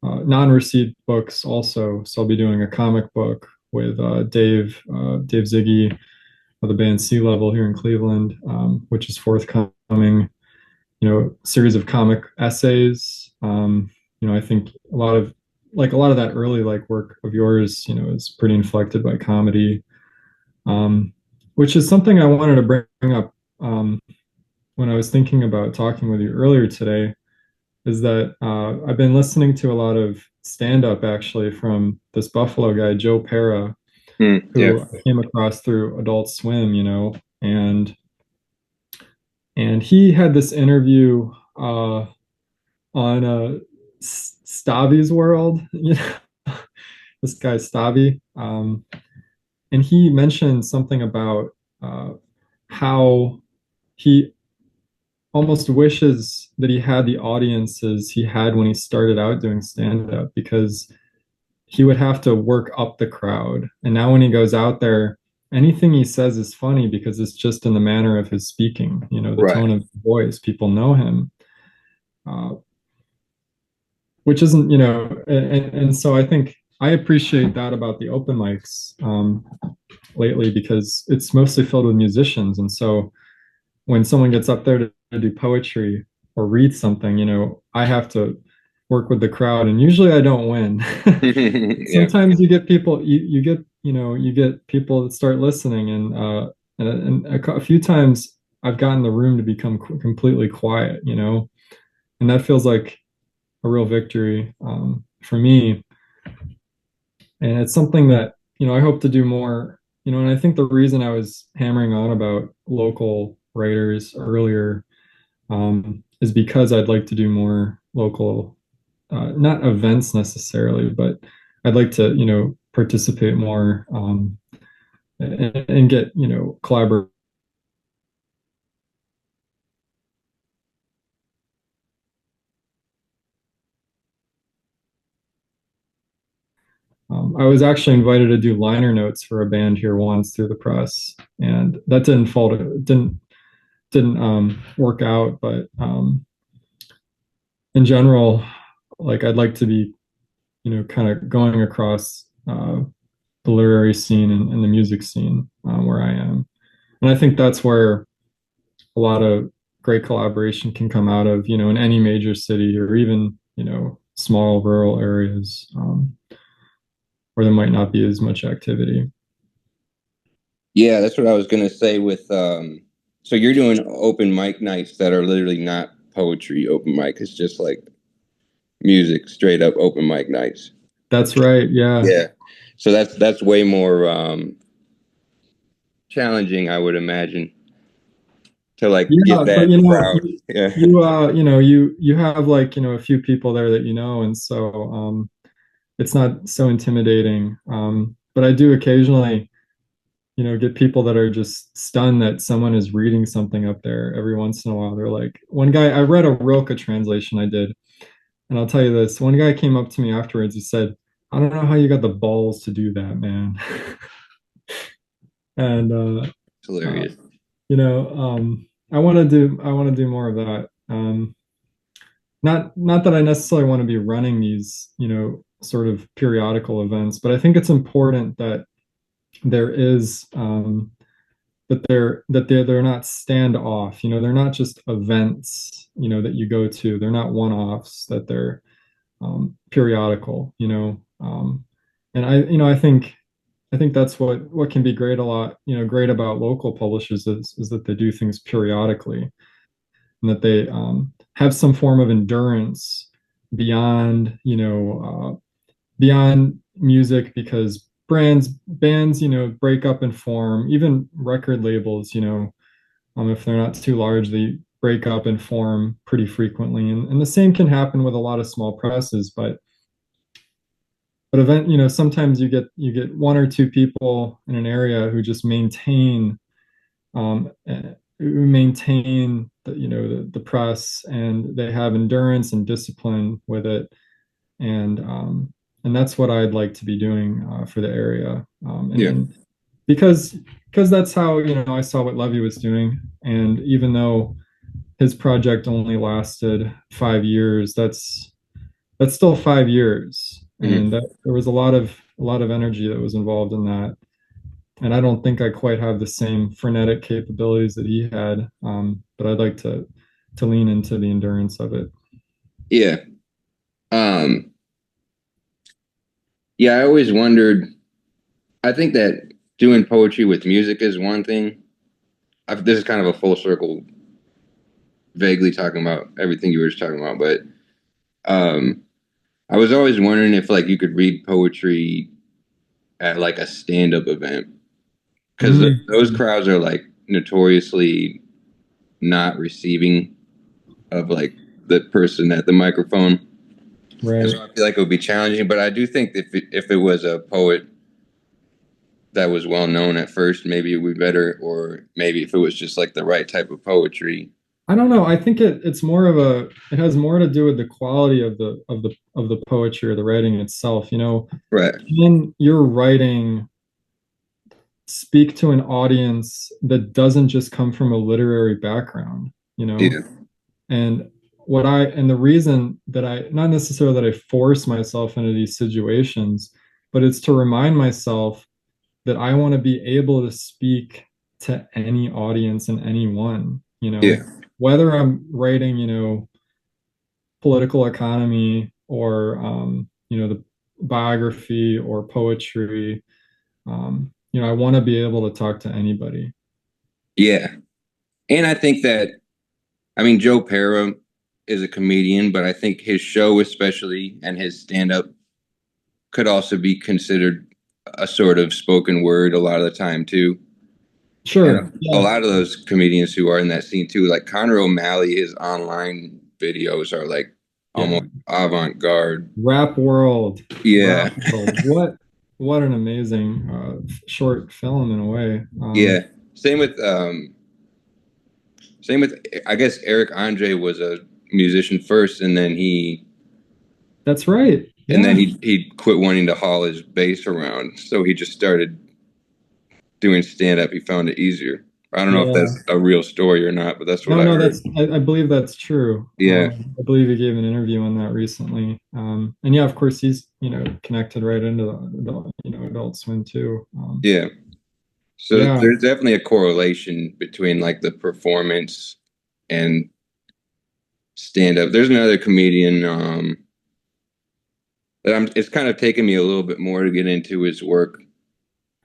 non-receipt books also. So I'll be doing a comic book with Dave Ziggy of the band Sea Level here in Cleveland, which is forthcoming. Series of comic essays. I think a lot of that early like work of yours, is pretty inflected by comedy, um, which is something I wanted to bring up when I was thinking about talking with you earlier today. Is that I've been listening to a lot of stand up actually from this Buffalo guy, Joe Pera, Yeah. who I came across through Adult Swim, and he had this interview on Stavi's World, this guy Stavi, and he mentioned something about uh, how he almost wishes that he had the audiences he had when he started out doing stand up because he would have to work up the crowd. And now when he goes out there, anything he says is funny because it's just in the manner of his speaking, the Right. tone of his voice. People know him, uh, which isn't, and so I think I appreciate that about the open mics lately because it's mostly filled with musicians. And so when someone gets up there to do poetry or read something, I have to work with the crowd, and usually I don't win. Yeah. Sometimes you get people, you get, you get people that start listening, and a few times I've gotten the room to become completely quiet, and that feels like a real victory for me. And it's something that, I hope to do more, and I think the reason I was hammering on about local writers earlier is because I'd like to do more local, not events necessarily, but I'd like to, participate more and get, collaborate. I was actually invited to do liner notes for a band here once through the press, and that didn't work out. But in general, like I'd like to be, kind of going across the literary scene and the music scene where I am. And I think that's where a lot of great collaboration can come out of, in any major city or even, small rural areas where there might not be as much activity. Yeah, that's what I was gonna say with so you're doing open mic nights that are literally not poetry open mic, it's just like music, straight up open mic nights. That's right. Yeah. Yeah. So that's way more challenging, I would imagine, to like get Yeah, but that crowd. Yeah. you have like, a few people there that and so it's not so intimidating. But I do occasionally, get people that are just stunned that someone is reading something up there every once in a while. They're like, one guy, I read a Rilke translation I did, and I'll tell you this, one guy came up to me afterwards, he said, I don't know how you got the balls to do that, man. And It's uh, hilarious. I want to do more of that. Not that I necessarily want to be running these, sort of periodical events, but I think it's important that there is they're not standoff. They're not just events, that you go to. They're not one-offs. That they're periodical. And I think that's what can be great a lot. Great about local publishers is that they do things periodically and that they have some form of endurance beyond beyond music because bands break up and form, even record labels, if they're not too large, they break up and form pretty frequently, and the same can happen with a lot of small presses. But event sometimes you get one or two people in an area who just who maintain the press, and they have endurance and discipline with it, and that's what I'd like to be doing for the area. Yeah. And because that's how I saw what Levy was doing, and even though his project only lasted 5 years, that's still 5 years, Mhm. and there was a lot of energy that was involved in that. And I don't think I quite have the same frenetic capabilities that he had, but I'd like to lean into the endurance of it. Yeah. Um, yeah, I always wondered, I think that doing poetry with music is one thing. This is kind of a full circle, vaguely talking about everything you were just talking about, but um, I was always wondering if like you could read poetry at like a stand-up event because Mm, those crowds are like notoriously not receiving of like the person at the microphone, and right. so I feel like it would be challenging. But I do think if it was a poet that was well known at first, maybe it would be better, or maybe if it was just like the right type of poetry. I don't know. I think it's more of a it has more to do with the quality of the poetry or the writing itself. Right. Can your writing speak to an audience that doesn't just come from a literary background, you know? Yeah. And the reason that not necessarily that I force myself into these situations, but it's to remind myself that I want to be able to speak to any audience and anyone, Yeah. whether I'm writing, political economy or, the biography or poetry. I want to be able to talk to anybody. Yeah. And I think that, I mean, Joe Pera is a comedian, but I think his show, especially, and his stand up could also be considered a sort of spoken word a lot of the time, too. Sure. And a Yeah. lot of those comedians who are in that scene, too, like Conor O'Malley, his online videos are like almost Yeah. avant garde. Rap world. Rap Yeah. world. What an amazing short film in a way. Yeah. Same with, same with, I guess Eric Andre was a musician first, That's right. and then Yeah. he quit wanting to haul his bass around, so he just started doing stand up. He found it easier. I don't know if Yeah. that's a real story or not, but that's what No, I no, heard. I believe that's true. Yeah, I believe he gave an interview on that recently. And yeah, of course he's, connected right into Adult Swim too. yeah. So Yeah, there's definitely a correlation between like the performance and stand up. There's another comedian that I'm. It's kind of taken me a little bit more to get into his work.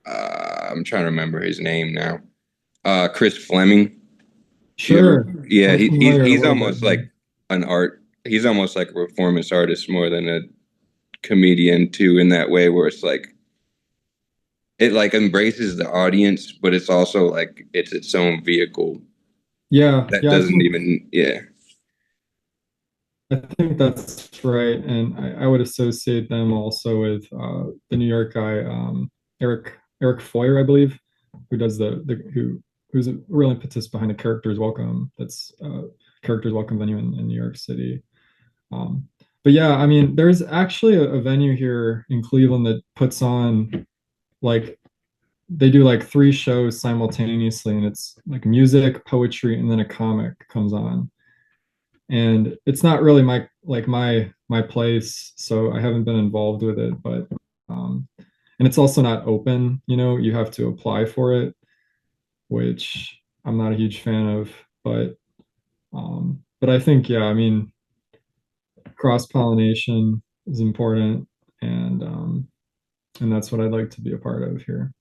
I'm trying to remember his name now. Chris Fleming. You sure. ever? Yeah, I'm familiar a he's little bit. almost like an art. He's almost like a performance artist more than a comedian too. In that way, where it's like it like embraces the audience, but it's also like it's its own vehicle Yeah, that yeah, doesn't even. Yeah, I think that's right. And I would associate them also with the New York guy, Eric Foyer, I believe, who does who's a real impetus behind the Characters Welcome. That's Characters Welcome venue in New York City. Um, but yeah, I mean, there's actually a venue here in Cleveland that puts on like they do like three shows simultaneously, and it's like music, poetry, and then a comic comes on. And it's not really my place, so I haven't been involved with it. But and it's also not open. You have to apply for it, which I'm not a huge fan of. But I think yeah, I mean cross pollination is important, and that's what I'd like to be a part of here.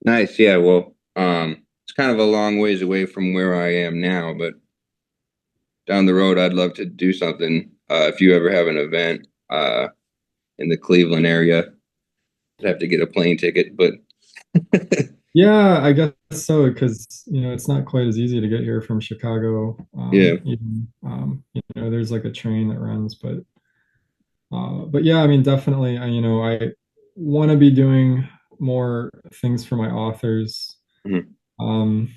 nice. Yeah, well, it's kind of a long ways away from where I am now, but down the road, I'd love to do something. If you ever have an event in the Cleveland area, I'd have to get a plane ticket, but Yeah, I guess so, because it's not quite as easy to get here from Chicago. yeah. Even there's like a train that runs, but yeah, I mean, definitely, I want to be doing more things for my authors, Mhm. um,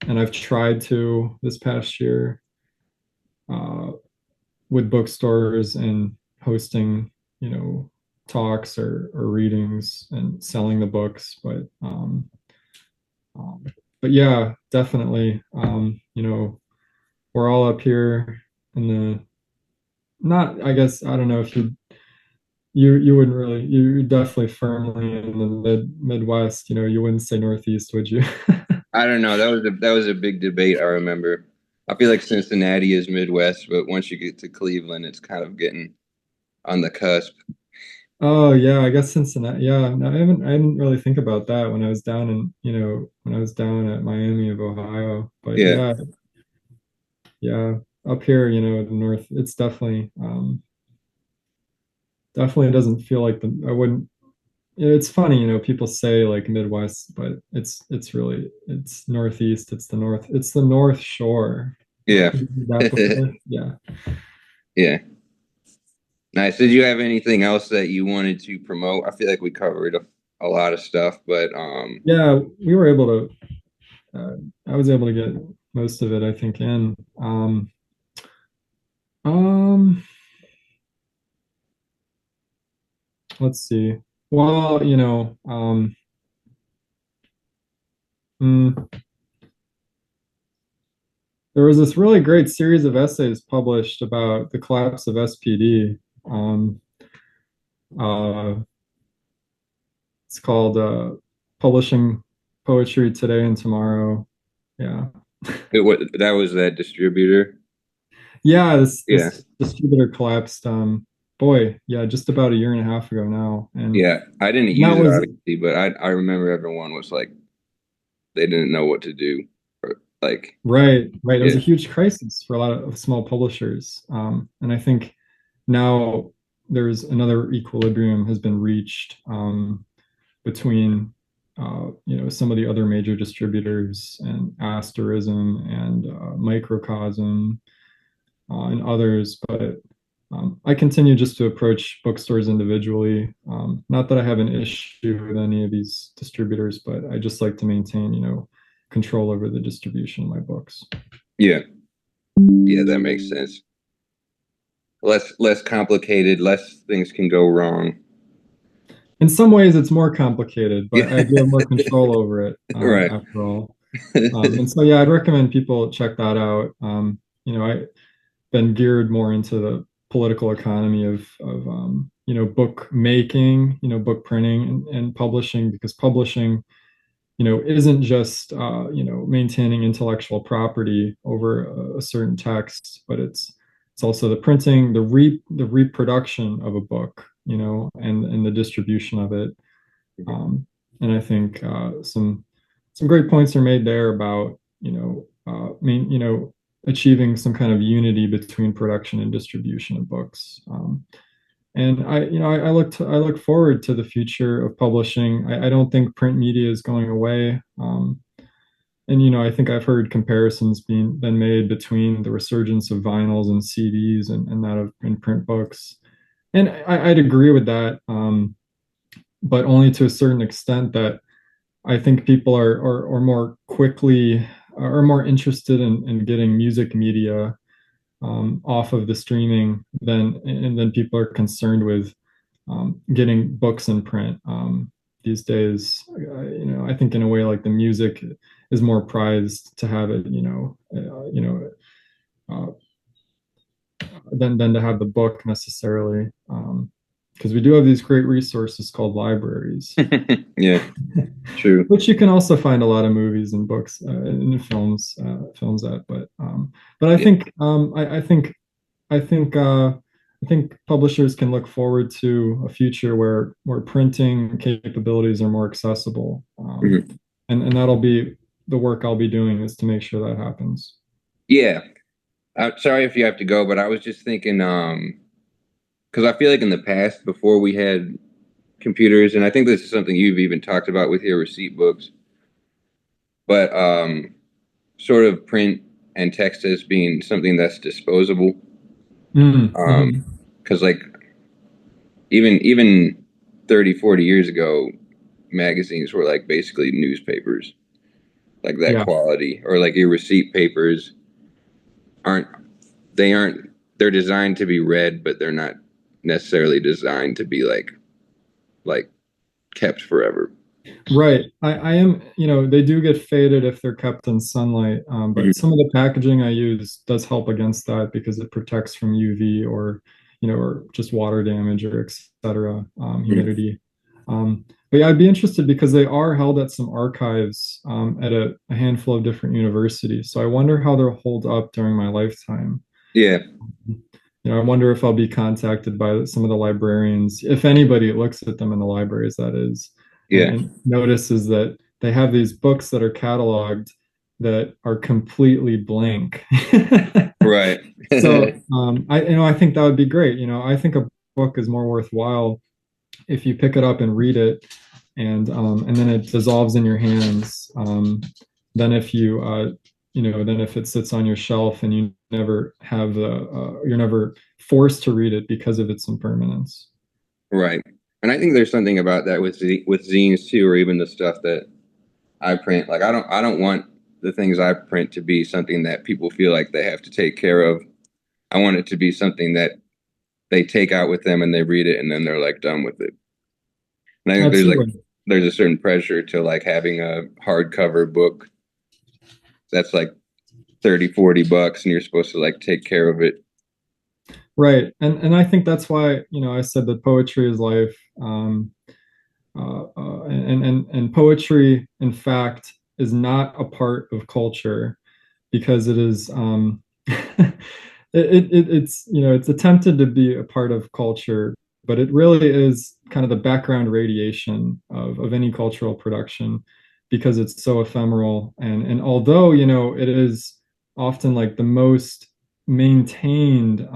and I've tried to this past year uh, with bookstores and hosting, talks or readings and selling the books, um, but yeah, definitely, we're all up here in the not, I guess, I don't know if you wouldn't really, you're definitely firmly in the Midwest. You wouldn't say Northeast, would you? I don't know. That was a big debate. I remember. I feel like Cincinnati is Midwest, but once you get to Cleveland, it's kind of getting on the cusp. Oh yeah, I guess Cincinnati. Yeah, no, I didn't really think about that when I was down when I was down at Miami of Ohio. But Yeah, yeah, yeah, up here, the north, it's definitely doesn't feel like I wouldn't. It's funny, people say like Midwest, but it's Northeast. It's the North Shore. yeah, Have you heard that before? Yeah. yeah. Nice. Did you have anything else that you wanted to promote? I feel like we covered a lot of stuff, but Yeah, we were able to I was able to get most of it, I think, in. Um, let's see. Well, mm, there was this really great series of essays published about the collapse of SPD. Um, uh, it's called Publishing Poetry Today and Tomorrow. Yeah. That was that distributor. Yeah, Yeah. this distributor collapsed. Boy, yeah, just about a year and a half ago now, Yeah. I didn't that use it was obviously, but I remember everyone was like they didn't know what to do. Or, like, right, right. It was yeah. a huge crisis for a lot of small publishers, and I think now there's another equilibrium has been reached between some of the other major distributors and Asterism and Microcosm and others, but I continue just to approach bookstores individually. Not that I have an issue with any of these distributors, but I just like to maintain, control over the distribution of my books. Yeah. Yeah, that makes sense. Less complicated, less things can go wrong. In some ways, it's more complicated, but I Yeah. do have more control over it Right. after all. And so, yeah, I'd recommend people check that out. I've been geared more into the political economy of book making, book printing and publishing, because publishing isn't just maintaining intellectual property over a certain text, but it's also the printing, the reproduction of a book, and the distribution of it. Um, and I think some great points are made there about achieving some kind of unity between production and distribution of books. And I look forward to the future of publishing. I don't think print media is going away. And I think I've heard comparisons being been made between the resurgence of vinyls and CDs and that of in print books. And I'd agree with that, but only to a certain extent. That I think people are more quickly are more interested in getting music media off of the streaming than people are concerned with getting books in print these days. I think in a way like the music is more prized to have it, uh, than to have the book necessarily. Because we do have these great resources called libraries, Yeah, true. which you can also find a lot of movies and books and films at. But I Yeah. think I think I think publishers can look forward to a future where printing capabilities are more accessible, Mhm. and that'll be the work I'll be doing is to make sure that happens. Yeah. Sorry if you have to go, but I was just thinking, because I feel like in the past, before we had computers, and I think this is something you've even talked about with your receipt books, but sort of print and text as being something that's disposable. Mm-hmm. Because like even 30, 40 years ago, magazines were like basically newspapers, like that Yeah, quality, or like your receipt papers aren't they aren't they're designed to be read, but they're not necessarily designed to be like kept forever. right. I am, they do get faded if they're kept in sunlight, but Mhm. some of the packaging I use does help against that because it protects from UV or just water damage or etc. Mhm. Humidity. But yeah, I'd be interested because they are held at some archives at a handful of different universities. So I wonder how they'll hold up during my lifetime. Yeah, I wonder if I'll be contacted by some of the librarians, if anybody looks at them in the libraries, that is, yeah, and notices that they have these books that are cataloged that are completely blank. right. So I think that would be great. I think a book is more worthwhile if you pick it up and read it, and then it dissolves in your hands. Than if then if it sits on your shelf and you never have you're never forced to read it because of its impermanence. Right. And I think there's something about that with with zines too, or even the stuff that I print. Like I don't want the things I print to be something that people feel like they have to take care of. I want it to be something that they take out with them and they read it and then they're like done with it. And I think Absolutely. there's a certain pressure to like having a hardcover book that's like 30, $40 and you're supposed to like take care of it. Right. And I think that's why, I said that poetry is life. And poetry, in fact, is not a part of culture because it is it's attempted to be a part of culture, but it really is kind of the background radiation of any cultural production because it's so ephemeral. And although, it is often like the most maintained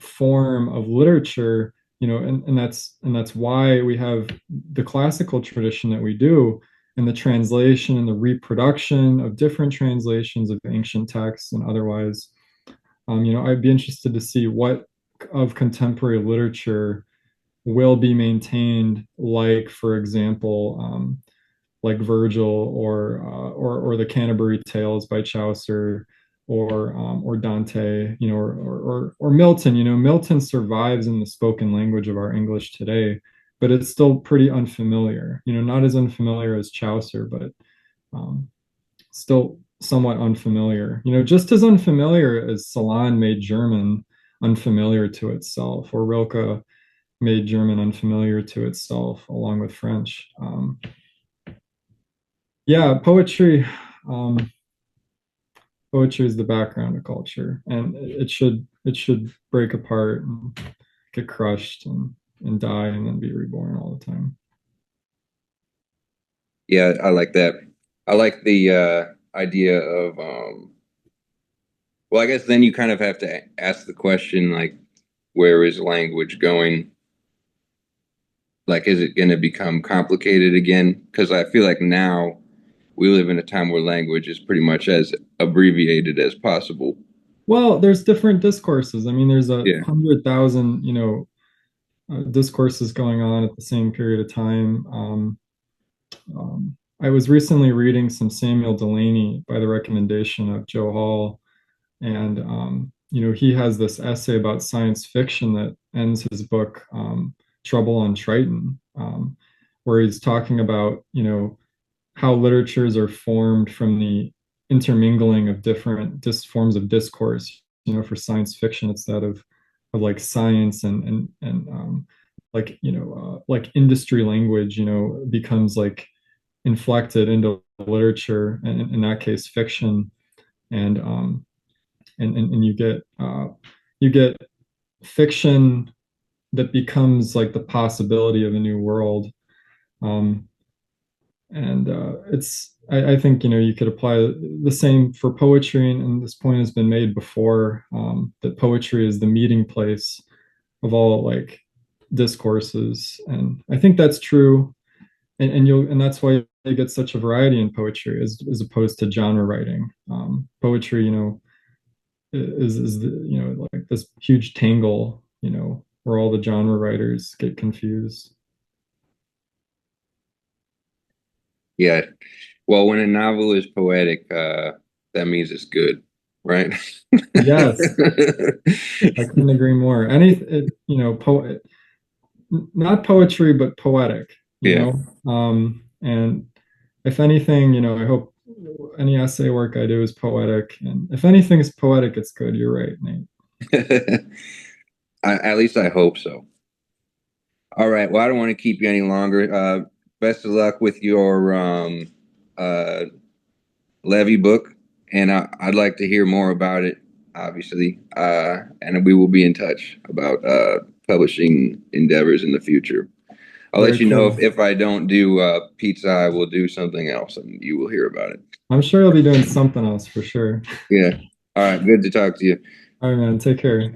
form of literature, and that's why we have the classical tradition that we do, and the translation and the reproduction of different translations of ancient texts and otherwise. I'd be interested to see what of contemporary literature will be maintained, like, for example, like Virgil or the Canterbury Tales by Chaucer or Dante, or Milton. Milton survives in the spoken language of our English today, but it's still pretty unfamiliar. Not as unfamiliar as Chaucer, but um, still somewhat unfamiliar. Just as unfamiliar as Salon made German unfamiliar to itself, or Rilke made German unfamiliar to itself, along with French. Yeah, um, poetry is the background of culture, and it should break apart and get crushed and die and then be reborn all the time. Yeah, I like that. I like the idea of well, I guess then you kind of have to ask the question like, where is language going? Like, is it going to become complicated again? Because I feel like now we live in a time where language is pretty much as abbreviated as possible. Well, there's different discourses. I mean, there's a Yeah. 100,000, discourses going on at the same period of time. I was recently reading some Samuel Delany by the recommendation of Joe Hall, and he has this essay about science fiction that ends his book, Trouble on Triton, where he's talking about how literatures are formed from the intermingling of different forms of discourse. For science fiction, it's that of like science and like industry language, becomes like inflected into literature, and in that case, fiction, and and you get fiction that becomes like the possibility of a new world. Um, and I think you could apply the same for poetry, and this point has been made before, that poetry is the meeting place of all like discourses, and I think that's true, and that's why you get such a variety in poetry as opposed to genre writing. Poetry, is the, like this huge tangle, where all the genre writers get confused. Yeah. Well, when a novel is poetic, that means it's good, right? Yes, I couldn't agree more. Not poetry, but poetic, Yeah. and if anything, I hope any essay work I do is poetic. And if anything is poetic, it's good. You're right, Nate. At least I hope so. All right. Well, I don't want to keep you any longer. Best of luck with your uh, Levy book, and I'd like to hear more about it, obviously. And we will be in touch about publishing endeavors in the future. I'll let Very you know cool. if I don't do pizza, I will do something else, and you will hear about it. I'm sure you'll be doing something else for sure. Yeah. All right. Good to talk to you. All right, man. Take care.